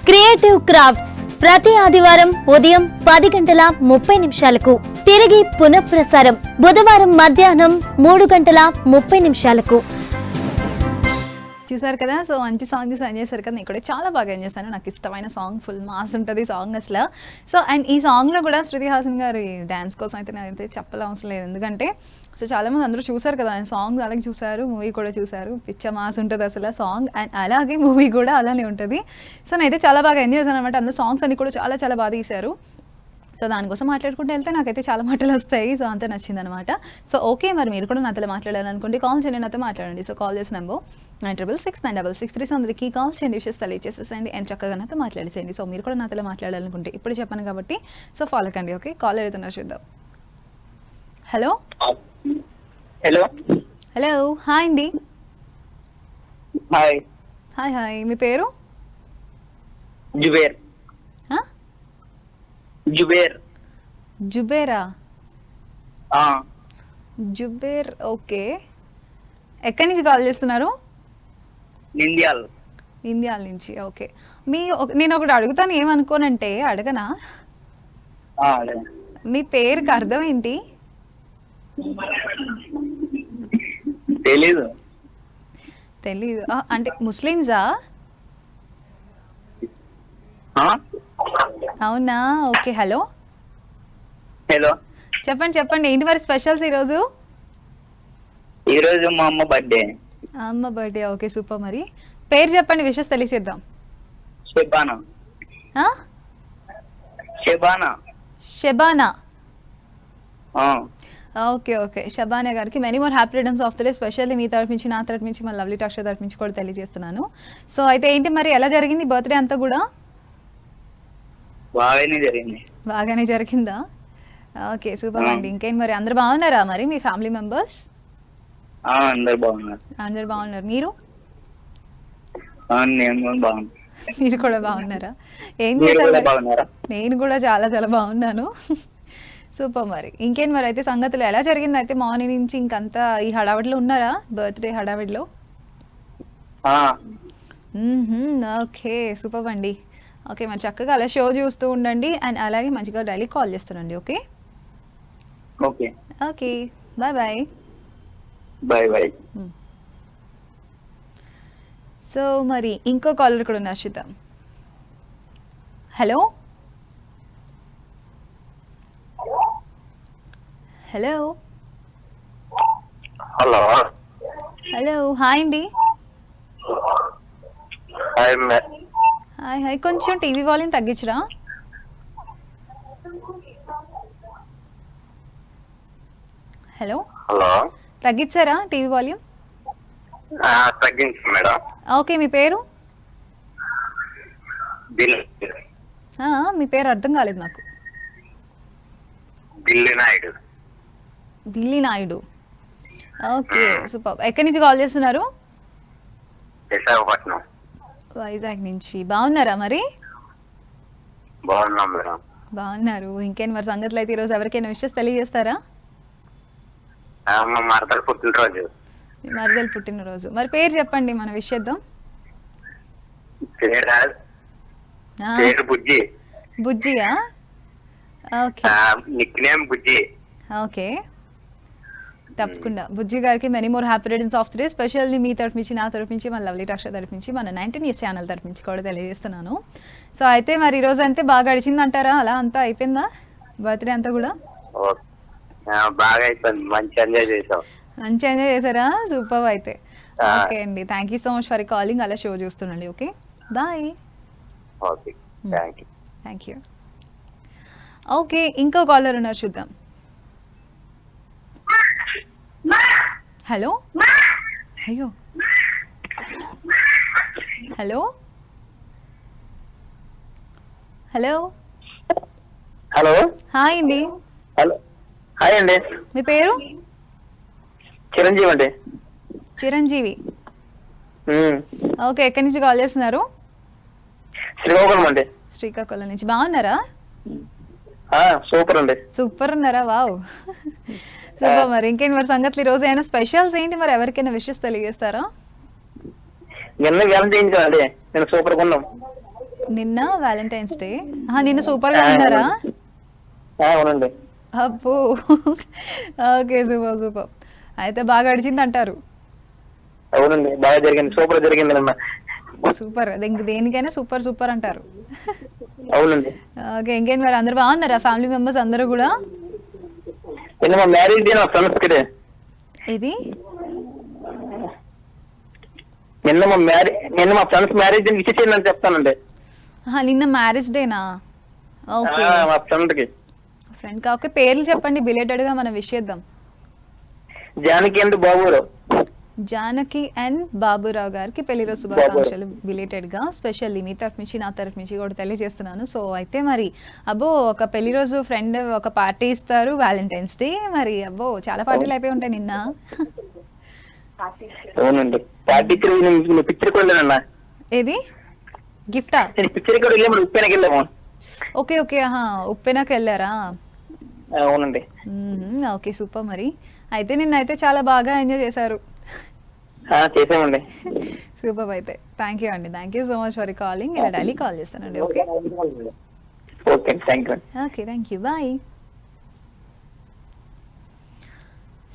క్రియేటివ్ క్రాఫ్ట్స్ ప్రతి ఆదివారం ఉదయం 10:30 తిరిగి పునఃప్రసారం బుధవారం మధ్యాహ్నం 3:30 చూసారు కదా. సో మంచి సాంగ్ డిజైన్ చేశారు కదా, నేను కూడా చాలా బాగా ఎంజాయ్ చేశాను. నాకు ఇష్టమైన సాంగ్, ఫుల్ మాస్ ఉంటుంది సాంగ్ అసలు. సో అండ్ ఈ సాంగ్లో కూడా శృతి హాసన్ గారి డ్యాన్స్ కోసం అయితే నేనైతే చెప్పనవసరం లేదు, ఎందుకంటే సో చాలామంది అందరూ చూసారు కదా ఆయన సాంగ్, అలాగే చూసారు, మూవీ కూడా చూసారు. పిచ్చ మాస్ ఉంటుంది అసలు సాంగ్, అండ్ అలాగే మూవీ కూడా అలానే ఉంటుంది. సో నేనైతే చాలా బాగా ఎంజాయ్ చేశాను అనమాట. అందులో సాంగ్స్ అన్ని కూడా చాలా చాలా బాగా తీశారు. సో దానికోసం మాట్లాడుకుంటూ వెళ్తే నాకైతే చాలా మాటలు వస్తాయి. సో అంతా నచ్చింది అనమాట. సో ఓకే, మరి మీరు కూడా నాతో మాట్లాడాలనుకోండి, కాల్ చేయండి, నాతో మాట్లాడండి. సో కాల్ చేసిన నెంబర్ 96696663. అందరికీ కాల్ చేయండి, విషయస్ తెలియజేసేసేయండి అండ్ చక్కగా నాతో మాట్లాడేసేయండి. సో మీరు కూడా నాతో మాట్లాడాలనుకుంటే ఇప్పుడు చెప్పాను కాబట్టి సో ఫాలో కండి. ఓకే, కాల్ అవుతున్నారు చూద్దాం. హలో హలో హలో, హాయ్ అండి. హాయ్ హాయ్ హాయ్, మీ పేరు? జుబేర్. జుబేర్. జుబేరా? జుబేర్, ఓకే. ఎక్కడి నుంచి కాల్ చేస్తున్నారు? నింద్యాల. ఇండియాల నుంచి, ఓకే. నేను ఒకటి అడుగుతాను, ఏమనుకోనంటే అడగనా? మీ పేరుకి అర్థం ఏంటి? తెలీదు. తెలీదు అంటే ముస్లిమ్సా? అవునా, ఓకే. హలో హలో, చెప్పండి చెప్పండి, ఏంటి మరి స్పెషల్స్ ఈరోజు? ఈరోజు మా అమ్మ బర్త్డే. అమ్మ బర్త్డే, ఓకే సూపర్. మరి పేరు చెప్పండి, విషెస్ తెలియచేద్దాం. షెబానా. షెబానా. Shebana, okay okay. షబానా గారికి many more happy returns of the day, specially మీ తరఫు నుంచి, నా తరఫు నుంచి, మన లవ్లీ టాక్ షో తరఫు నుంచి కూడా తెలియజేస్తున్నాను. సో అయితే ఏంటి మరి, ఎలా జరిగింది బర్త్డే అంతా కూడా? బాగానే జరిగిందా? ఓకే సూపర్ అండి. ఇంకేం మరి, అందరు బాగున్నారా మరి మీ ఫ్యామిలీ మెంబర్స్? అందరు బాగున్నారు. మీరు? మీరు కూడా బాగున్నారా? ఏం చేశారు? నేను కూడా చాలా చాలా బాగున్నాను. సూపర్. మరి ఇంకేం మరి, అయితే సంగతులు ఎలా జరిగింది? అయితే మార్నింగ్ నుంచి ఇంకంతా ఈ హడావిడిలో ఉన్నారా, బర్త్డే హడావిడిలో? ఓకే సూపర్ అండి. ఓకే, మరి చక్కగా అలా షో చూస్తూ ఉండండి అండ్ అలాగే మంచిగా డైలీ కాల్ చేస్తుండండి. Okay okay okay, bye bye. Bye bye. So మరి ఇంకో కాలర్ కూడా ఉన్నారు, చూద్దాం. Hello hello hello hello, hi అండి. హాయ్ హాయ్ హాయ్, కొంచెం టీవీ వాల్యూమ్ తగ్గించరా? హలో హలో, తగ్గించారా టీవీ వాల్యూమ్? తగ్గించు మేడం. ఓకే, మీ పేరు? బిల్. మీ పేరు అర్థం కాలేదు నాకు. బిల్లి నాయుడు. బిల్లి నాయుడు, ఓకే సూపర్. ఎక్కడి నుంచి కాల్ చేస్తున్నారు? విశాఖపట్నం. వైజాగ్ నుంచి. బాగున్నారా మరి? బాగున్నాం మేడం. బాగున్నారు. ఇంకేం మరి సంగతులు? అయితే ఈరోజు ఎవరికైనా విషెస్ తెలియజేస్తారా? మా మరదలు పుట్టినరోజు. మీ మరదలు పుట్టినరోజు, మరి పేరు చెప్పండి, మనం విష్ చేద్దాం. పేరు బుజ్జి. బుజ్జియా? ఓకే. నిక్నేమ్ బుజ్జి. ఓకే తప్పకుండా. బుజ్జి గారికి many more happy returns of the day, specially మీ తరఫు నుంచి, నా తరఫు నుంచి, మన లవ్లీ టాక్ షో తరఫు నుంచి, మన 19 న్యూస్ ఛానల్ తరఫు నుంచి కూడా తెలియజేస్తున్నాను. సో అయితే మరి ఈరోజు అంతే బాగా గడిచింది అంటారా? అలా అంతా అయిపోయిందా బర్త్డే అంతా కూడా? బాగా అయిపోయింది, మంచి ఎంజాయ్ చేసాం. మంచి ఎంజాయ్ చేశారా? సూపర్ అయితే. ఓకే అండి, thank you so much for calling. అలా షో చూస్తుండండి. Okay, bye. Okay, thank you. Thank you. Okay, ఇంకో కాలర్ ఉన్నారు, చూద్దాం. హలో, అయ్యో, హలో హలో హలో, హాయ్ అండి. హలో, హాయ్ అండి. మీ పేరు? చిరంజీవి అండి. చిరంజీవి. ఓకే, ఎక్కడి నుంచి కాల్ చేస్తున్నారు? శ్రీకాకుళం అండి. శ్రీకాకుళం నుంచి. బాగున్నారా? సూపర్ అండి. సూపర్ ఉన్నారా? Wow, super. మరి ఇంకేంటి మరి సంగతులు? ఈ రోజు ఏమైనా స్పెషల్స్ ఏంటి మరి? ఎవరికైనా విషెస్ తెలియజేస్తారా? నిన్న వ్యాలంటైన్స్ డే అండి, నేను సూపర్ గా ఉన్నాం. నిన్న వ్యాలంటైన్స్ డే. నిన్న సూపర్ గా ఉన్నారా? అవునండి. అబ్బో, ఓకే, సూపర్ సూపర్. అయితే బాగా గడిచింది అంటారు. అవునండి, బాగా జరిగింది, సూపర్ జరిగింది నిన్న. సూపర్, దేనికైనా సూపర్ సూపర్ అంటారు. అవునండి. ఓకే, ఇంకేంటి మరి? అందరు బాగున్నారా? ఫ్యామిలీ మెంబర్స్ అందరూ కూడా? నిన్న మా మ్యారేజ్ డే, నా ఫ్రెండ్స్ కి. ఇది నిన్న మా ఫ్రెండ్స్ మ్యారేజ్ డే విష్ చేయండి చెప్తానండి. నిన్న మ్యారేజ్ డేనా? ఓకే, మా ఫ్రెండ్ కి. ఫ్రెండ్ కా? ఓకే, పేర్లు చెప్పండి, బిలేటెడ్ గా మనం విష్ చేద్దాం. జానకి అండ్ బాబురావు. జానకి అండ్ బాబురావు గారికి పెళ్లి రోజు శుభాకాంక్షలు బిలేటెడ్ గా. స్పెషల్లీ మీ తరఫు నుంచి, నా తరఫు నుంచి కూడా తెలియజేస్తున్నాను. సో అయితే మరి అబ్బో, ఒక పెళ్లి రోజు ఫ్రెండ్ ఒక పార్టీ ఇస్తారు, వ్యాలంటైన్స్ డే. మరి అబ్బో, చాలా పార్టీలు అయిపోయి ఉంటాయి నిన్న. అవునండి, పార్టీకి పిక్చర్ కూడా వెళ్ళానన్నా. ఏది గిఫ్టా? పిక్చర్ కూడా వెళ్ళాము, ఉప్పెనకి వెళ్ళాము. ఓకే ఓకే, ఉప్పెనకి వెళ్ళారా? అవునండి. Okay, super. మరి అయితే నిన్నైతే చాలా బాగా ఎంజాయ్ చేశారు. చేసామండి. సూపర్. అయితే థ్యాంక్ యూ అండి, thank you so much for calling. ఇలా డైలీ కాల్ చేస్తానండి. Okay okay, thank you. Okay, thank you, bye.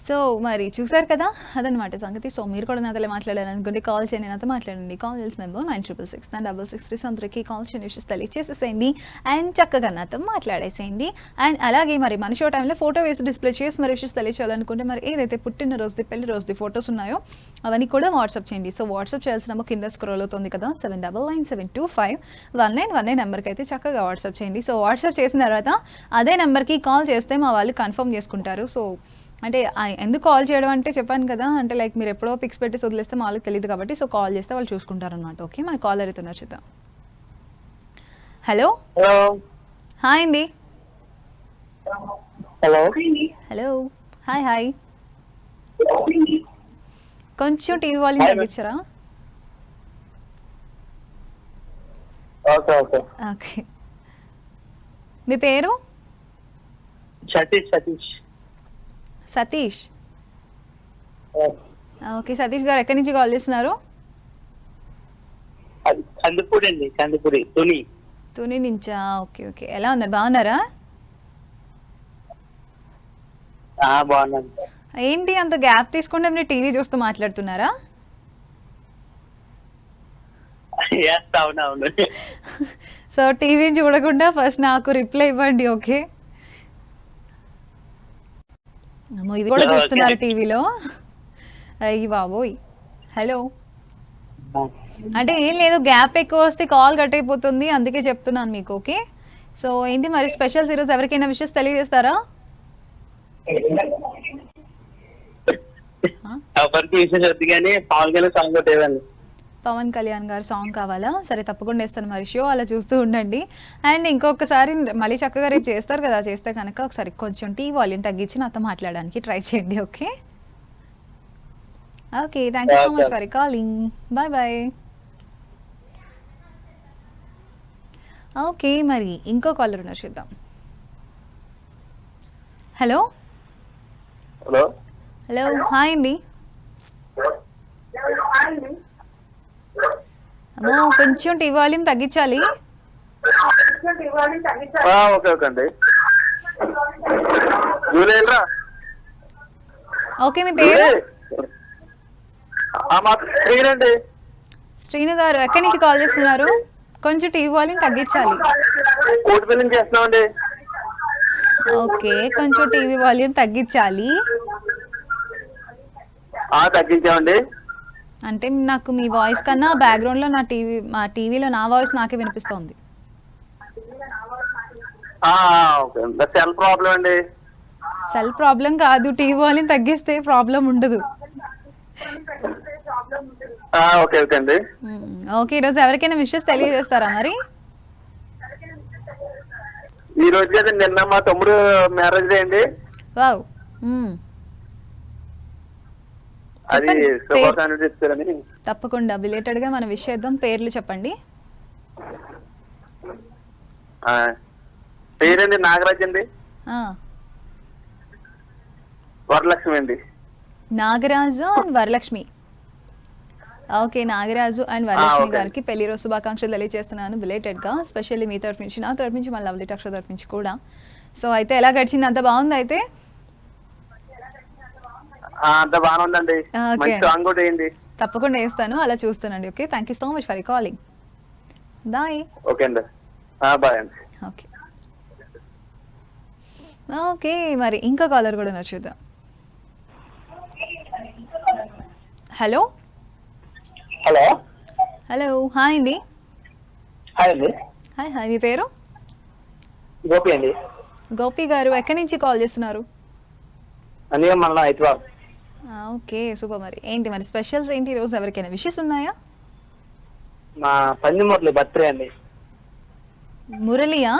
So మరి చూసారు కదా, అదనమాట సంగతి. సో మీరు కూడా నాతో మాట్లాడాలనుకుంటే కాల్ చేయండి, నాతో మాట్లాడండి. కాల్ చేసిన నెంబర్ 9666 అందరికీ కాల్ చేయండి, విషయస్ తెలియచేసేసేయండి అండ్ చక్కగా నాతో మాట్లాడేసేయండి. అండ్ అలాగే మరి మన షో టైంలో ఫోటో వేసి డిస్ప్లే చేసి మరి విషయస్ తెలియచేయాలనుకుంటే మరి ఏదైతే పుట్టినరోజుది, పెళ్లి రోజుది ఫోటోస్ ఉన్నాయో అవన్నీ కూడా వాట్సాప్ చేయండి. సో వాట్సాప్ చేయాల్సిన నెంబర్ కింద స్క్రోల్ అవుతుంది కదా, 7997251919 నెంబర్కి అయితే చక్కగా వాట్సాప్ చేయండి. సో వాట్సాప్ చేసిన తర్వాత అదే నెంబర్కి కాల్ చేస్తే మా వాళ్ళు కన్ఫర్మ్ చేసుకుంటారు. సో అంటే ఎందుకు కాల్ చేయడం అంటే చెప్పాను కదా, అంటే లైక్ మీరు ఎప్పుడో పిక్స్ పెట్టి వదిలేస్తే మా వాళ్ళకి తెలియదు కాబట్టి, సో కాల్ చేస్తే వాళ్ళు చూసుకుంటారు అనమాట. ఓకే, మన కాలర్ అవుతున్నారు, చూద్దాం. హలో, హాయ్ అండి. Hello hello, hi hi. కొంచెం టీవీ వాల్యూమ్ తగ్గించారా? ఓకే, మీ పేరు? సతీష్. సతీష్. ఓకే, సతీష్ గారు ఎక్కడి నుంచి కాల్ చేస్తున్నారు? కందిపూడి అండి, కందిపూడి తుని నుంచా? ఓకే ఓకే, ఎలా ఉన్నారు? బాగున్నారా? బాగున్నాను. ఏంటి అంత గ్యాప్ తీసుకుంటే మీరు టీవీ చూస్తూ మాట్లాడుతున్నారా? అవునవును. సో టీవీ చూడకుండా ఫస్ట్ నాకు రిప్లై ఇవ్వండి. ఓకే, ఇది కూడా చూస్తున్నారు టీవీలో? అయ్యి బాబోయ్. హలో, అంటే ఏం లేదు, గ్యాప్ ఎక్కువ వస్తే కాల్ కట్ అయిపోతుంది, అందుకే చెప్తున్నాను మీకు. ఓకే, సో ఏంటి మరి స్పెషల్స్ ఈరోజు? ఎవరికైనా విషెస్ తెలియజేస్తారా? పవన్ కళ్యాణ్ గారు సాంగ్ కావాలా? సరే, తప్పకుండా వేస్తాను మరి. షో అలా చూస్తూ ఉండండి. అండ్ ఇంకొకసారి మళ్ళీ చక్కగా రేపు చేస్తారు కదా, చేస్తే కనుక ఒకసారి కొంచెం టీ వాల్యూమ్ తగ్గించి నాతో మాట్లాడడానికి ట్రై చేయండి. Okay okay, thank you so much for calling. Bye bye. Okay, మరి ఇంకో కాలర్ ఉన్నారు, చూద్దాం. హలో హలో, హాయ్ అండి. అమ్మో, కొంచెం టీవీ వాల్యూమ్ తగ్గించాలి. ఓకే, మీ పేరు? శ్రీను గారు, ఎక్కడి నుంచి కాల్ చేస్తున్నారు? కొంచెం టీవీ వాల్యూమ్ తగ్గించాలి. ఓకే, కొంచెం టీవీ వాల్యూమ్ తగ్గించాలి. తగ్గించామండి. అంటే నాకు మీ వాయిస్ కన్నా బ్యాక్గ్రౌండ్లో మా టీవీలో నా వాయిస్ నాకే వినిపిస్తోంది. సెల్ ప్రాబ్లం అండి. సెల్ ప్రాబ్లం కాదు, టీవీ వాల్యూమ్ తగ్గిస్తే ప్రాబ్లం ఉండదు. ఓకే ఓకే అండి. ఓకే, ఈరోజు ఎవరికైనా విషెస్ తెలియజేస్తారా మరి? ఈ రోజు కదా, నిన్న మా తమ్ముడు మ్యారేజ్ డే అండి. వావ్. అది శుభాకాంక్షలు చెప్తారని. తప్పకుండా బిలేటెడ్ గా మనం విష్ చేద్దాం. పేర్లు చెప్పండి. పేరండి నాగరాజ్ అండి. వరలక్ష్మి అండి. Nagaraju and Varalakshmi. Okay, Nagaraju and Varalakshmi గారికి పెళ్లి రోజు శుభాకాంక్షలు తెలియజేస్తున్నాను బిలేటెడ్ గా. స్పెషల్లీ మీ తరఫు నుంచి, నా తరఫు నుంచి, మన లవ్లీ టాక్స్ తరఫు నుంచి కూడా. సో అయితే ఎలా గడిచింది? అంత బాగుంది అయితే? అంత బాగానే ఉందండి. సాంగ్ కూడా వేయండి. తప్పకుండా వేస్తాను, అలా చూస్తానండి. Okay, thank you so much for calling. Bye. Okay అండి, బాయ్ అండి. ఓకే ఓకే, మరి ఇంకా కాలర్ కూడా చూద్దాం. హలో హలో హలో, హాయ్ అండి. హాయ్ అండి. హాయ్ హాయ్, మీ పేరు? గోపి అండి. గోపి గారు ఎక్కడి నుంచి కాల్ చేస్తున్నారు? Okay super. మరి ఏంటి మరి స్పెషల్స్ ఏంటి ఈ రోజు? ఎవరికైనా విషెస్ ఉన్నాయా? మా పందిమూర్తి బర్త్డే అండి. మురళియా?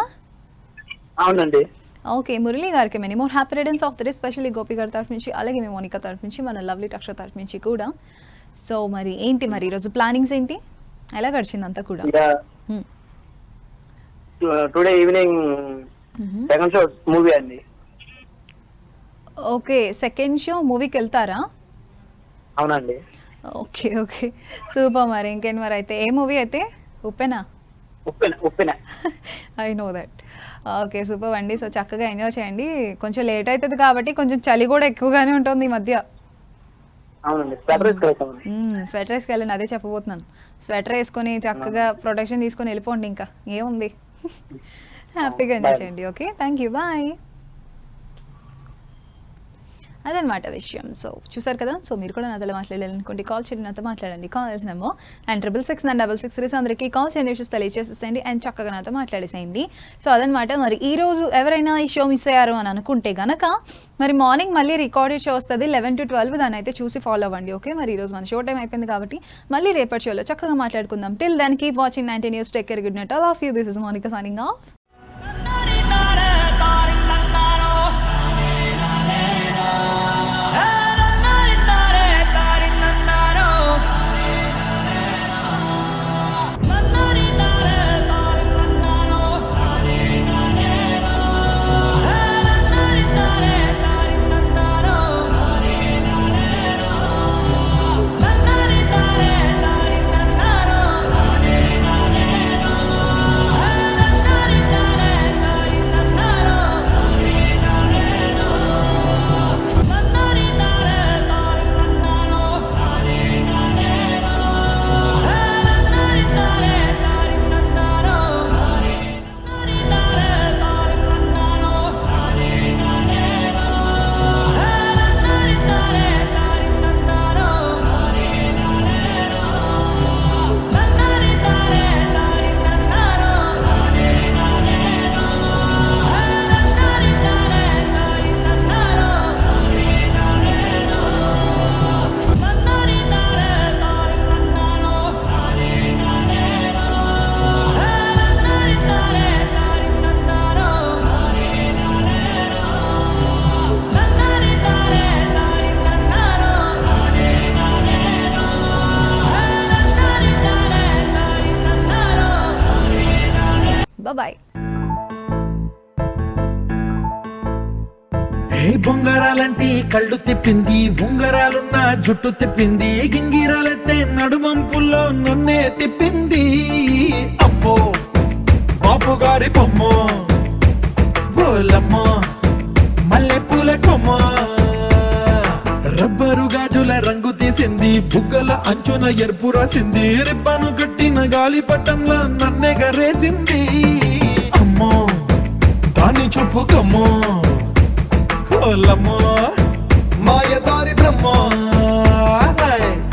అవునండి. ఓకే, మురళి గారికి many more happy returns of the day, specially Gopi గారి తరఫు నుంచి, అలాగే మీ మోనికా తరఫు నుంచి, మన లవ్లీ టాక్స్ తరఫు నుంచి కూడా. సో మరి ఏంటి మరి ఈరోజు ప్లానింగ్స్ ఏంటి? ఎలా గడిచింది అంతా కూడా? Today evening second show movie అండి. ఓకే, సెకండ్ షో మూవీకి వెళ్తారా? అవునండి. Okay okay super. మరి ఇంకేం మరి అయితే ఏ మూవీ అయితే? Uppena? Uppena. I know that. Okay super అండి. సో చక్కగా ఎంజాయ్ చేయండి. కొంచెం లేట్ అవుతుంది కాబట్టి కొంచెం చలి కూడా ఎక్కువగానే ఉంటుంది ఈ మధ్య. స్వెటర్ వేసుకెళ్ళండి, అదే చెప్పబోతున్నాను. స్వెటర్ వేసుకొని చక్కగా ప్రొటెక్షన్ తీసుకొని వెళ్ళిపోండి, ఇంకా ఏముంది. హ్యాపీగా ఎంజాయ్ చేయండి. Okay, thank you, bye. అదనమాట విషయం. సో చూసారు కదా. సో మీరు కూడా నాతో మాట్లాడాలనుకోండి, కాల్ చేయండి, నాతో మాట్లాడండి. కాల్ చేసినామో 966966 అందరికీ కాల్ చేయండి, విషయం తెలియజేసేసేయండి అండ్ చక్కగా నాతో మాట్లాడేసేయండి. సో అదనమాట. మరి ఈ రోజు ఎవరైనా ఈ షో మిస్ అయ్యారు అని అనుకుంటే గనక మరి మార్నింగ్ మళ్ళీ రికార్డెడ్ షో వస్తుంది 11 to 12, దాన్ని అయితే చూసి ఫాలో అవ్వండి. ఓకే, మరి ఈ రోజు మన షో టైం అయిపోయింది కాబట్టి మళ్ళీ రేపటి షోలో చక్కగా మాట్లాడుకుందాం. Till then keep watching 19 News. Take care, good night all of you. This is Monica signing off. Bye-bye. బొంగరాలంటే కళ్ళు తిప్పింది, ఉంగరాలున్న జుట్టు తిప్పింది, గింగిరాలెత్తే నడుమంపుల్లో నన్నే తిప్పింది. అమ్మో బాపు గారి బొమ్మ, గోలమ్మ మల్లె పూల కొమ్మ, రబ్బరు గాజుల రంగు తీసింది, బుగ్గల అంచున ఎరుపు రాసింది, రిబ్బను కట్టిన గాలి పట్టంలో నన్నెగరేసింది. అమ్మో దాన్ని చెప్పుకమ్మో కోలమ్మో మాయదారి బ్రహ్మ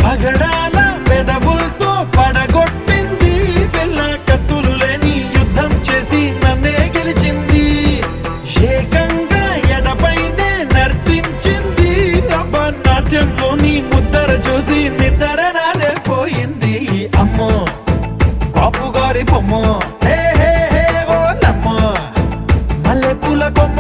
పగడాల పెదవులతో పడగొట్టింది పిల్ల కత్తులు లేని యుద్ధం చేసి నన్నే గెలిచింది ఏకంగా ఎదపైనే నర్తించింది అబ్బ నాట్యంలోని ముద్దర చూసి నిద్ర నాదే పోయింది అమ్మో బాపు గారి బొమ్మ హే హే హే ఓ నమ్మ మల్లె పూల కొమ్మ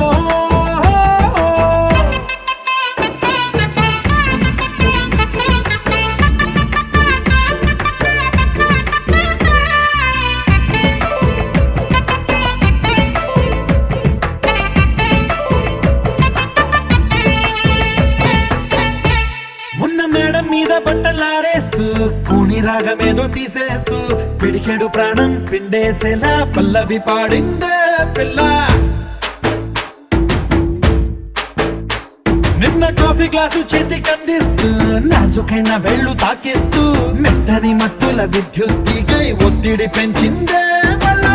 మొన్న మేడం మీద బట్టలారేస్తూ కూని రాగమేదో తీసేస్తూ పిడికెడు ప్రాణం పిండేసేలా పల్లవి పాడిందే పిల్ల నిన్న కాఫీ గ్లాసు చేతి కందిస్తూ నాజుకైన వేళ్ళు తాకిస్తూ మెత్తని మత్తుల విద్యుత్ తీగై ఒత్తిడి పెంచిందే మళ్ళా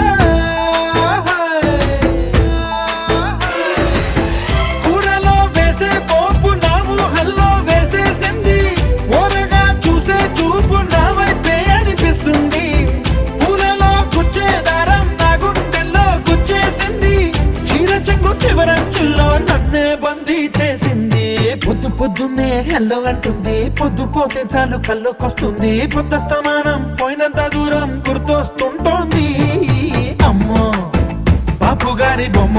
కూరలో వేసే పోపు నా ఊహల్లో వేసేసింది ఓరగా చూసే చూపు నా వైపే అనిపిస్తుంది పూలలో గుచ్చే దారం నా గుండెల్లో గుచ్చేసింది చీర చెంగు చివరంచుల్లో నన్నే బందీ చేసింది పొద్దు పొద్దున్నే హెల్లో అంటుంది పొద్దు పోతే చాలు కళ్ళొకొస్తుంది పొద్దు స్తమానం పోయినంత దూరం గుర్తొస్తుంటోంది అమ్మో బాపు గారి బొమ్మ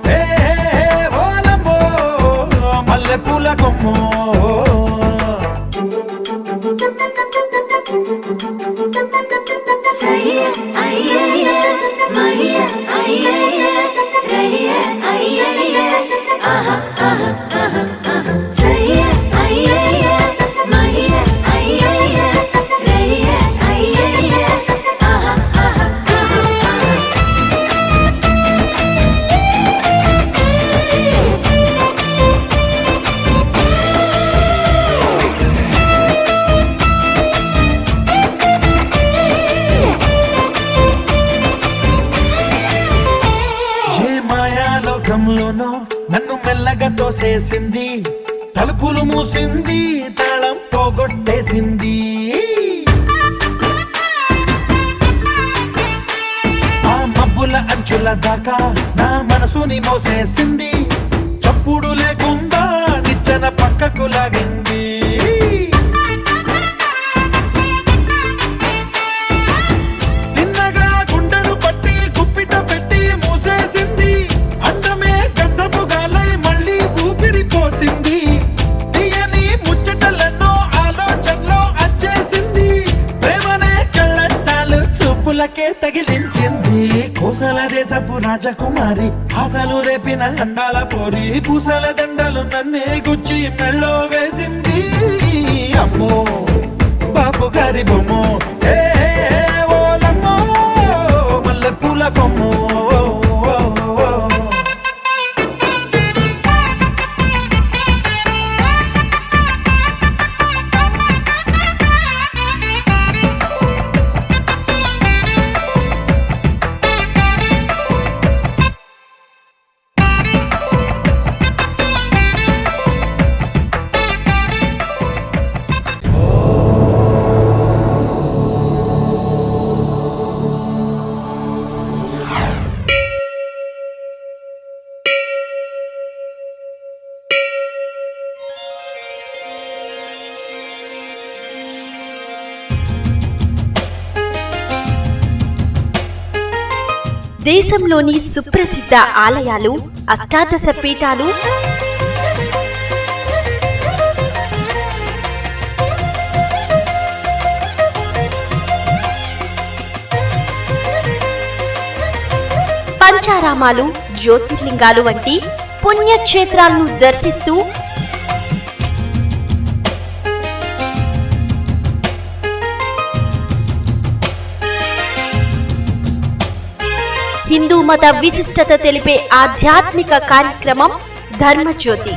హే హే హే ఓలమ్మో మల్లె పూల కొమ్మో ఏ మాయాలోకంలోనో నన్ను మెల్లగా తోసేసింది తలుపులు మూసింది తాళం పోగొట్టేసింది ఆ మబ్బుల అంచుల దాకా నా మనసుని మోసేసింది చప్పుడు లేకుండా నిచ్చెన పక్కకు లాగింది తిన్నగా గుండెను పట్టి గుప్పిట పెట్టి మూసేసింది అందమే గంధపు గాలై మళ్ళీ ఊపిరి పోసింది తీయని ముచ్చటలెన్నో ఆలోచనలో అచ్చేసింది ప్రేమనే కళ్ళట్టాలు చూపులకే తగిలించింది కోసల దేశపు రాజకుమారి ఆశలు రేపిన అండాల పోరి పూసల దండలు నన్నే గుచ్చి మెళ్ళో వేసింది అమ్మో బాపు గారి బొమ్మ హే హే హే ఓలమ్మో మల్లె పూల కొమ్మో దేశంలోని సుప్రసిద్ధ ఆలయాలు, అష్టాదశ పీఠాలు, పంచారామాలు, జ్యోతిర్లింగాలు వంటి పుణ్యక్షేత్రాలను దర్శిస్తూ హిందూ మత విశిష్టత తెలిపే ఆధ్యాత్మిక కార్యక్రమం ధర్మజ్యోతి.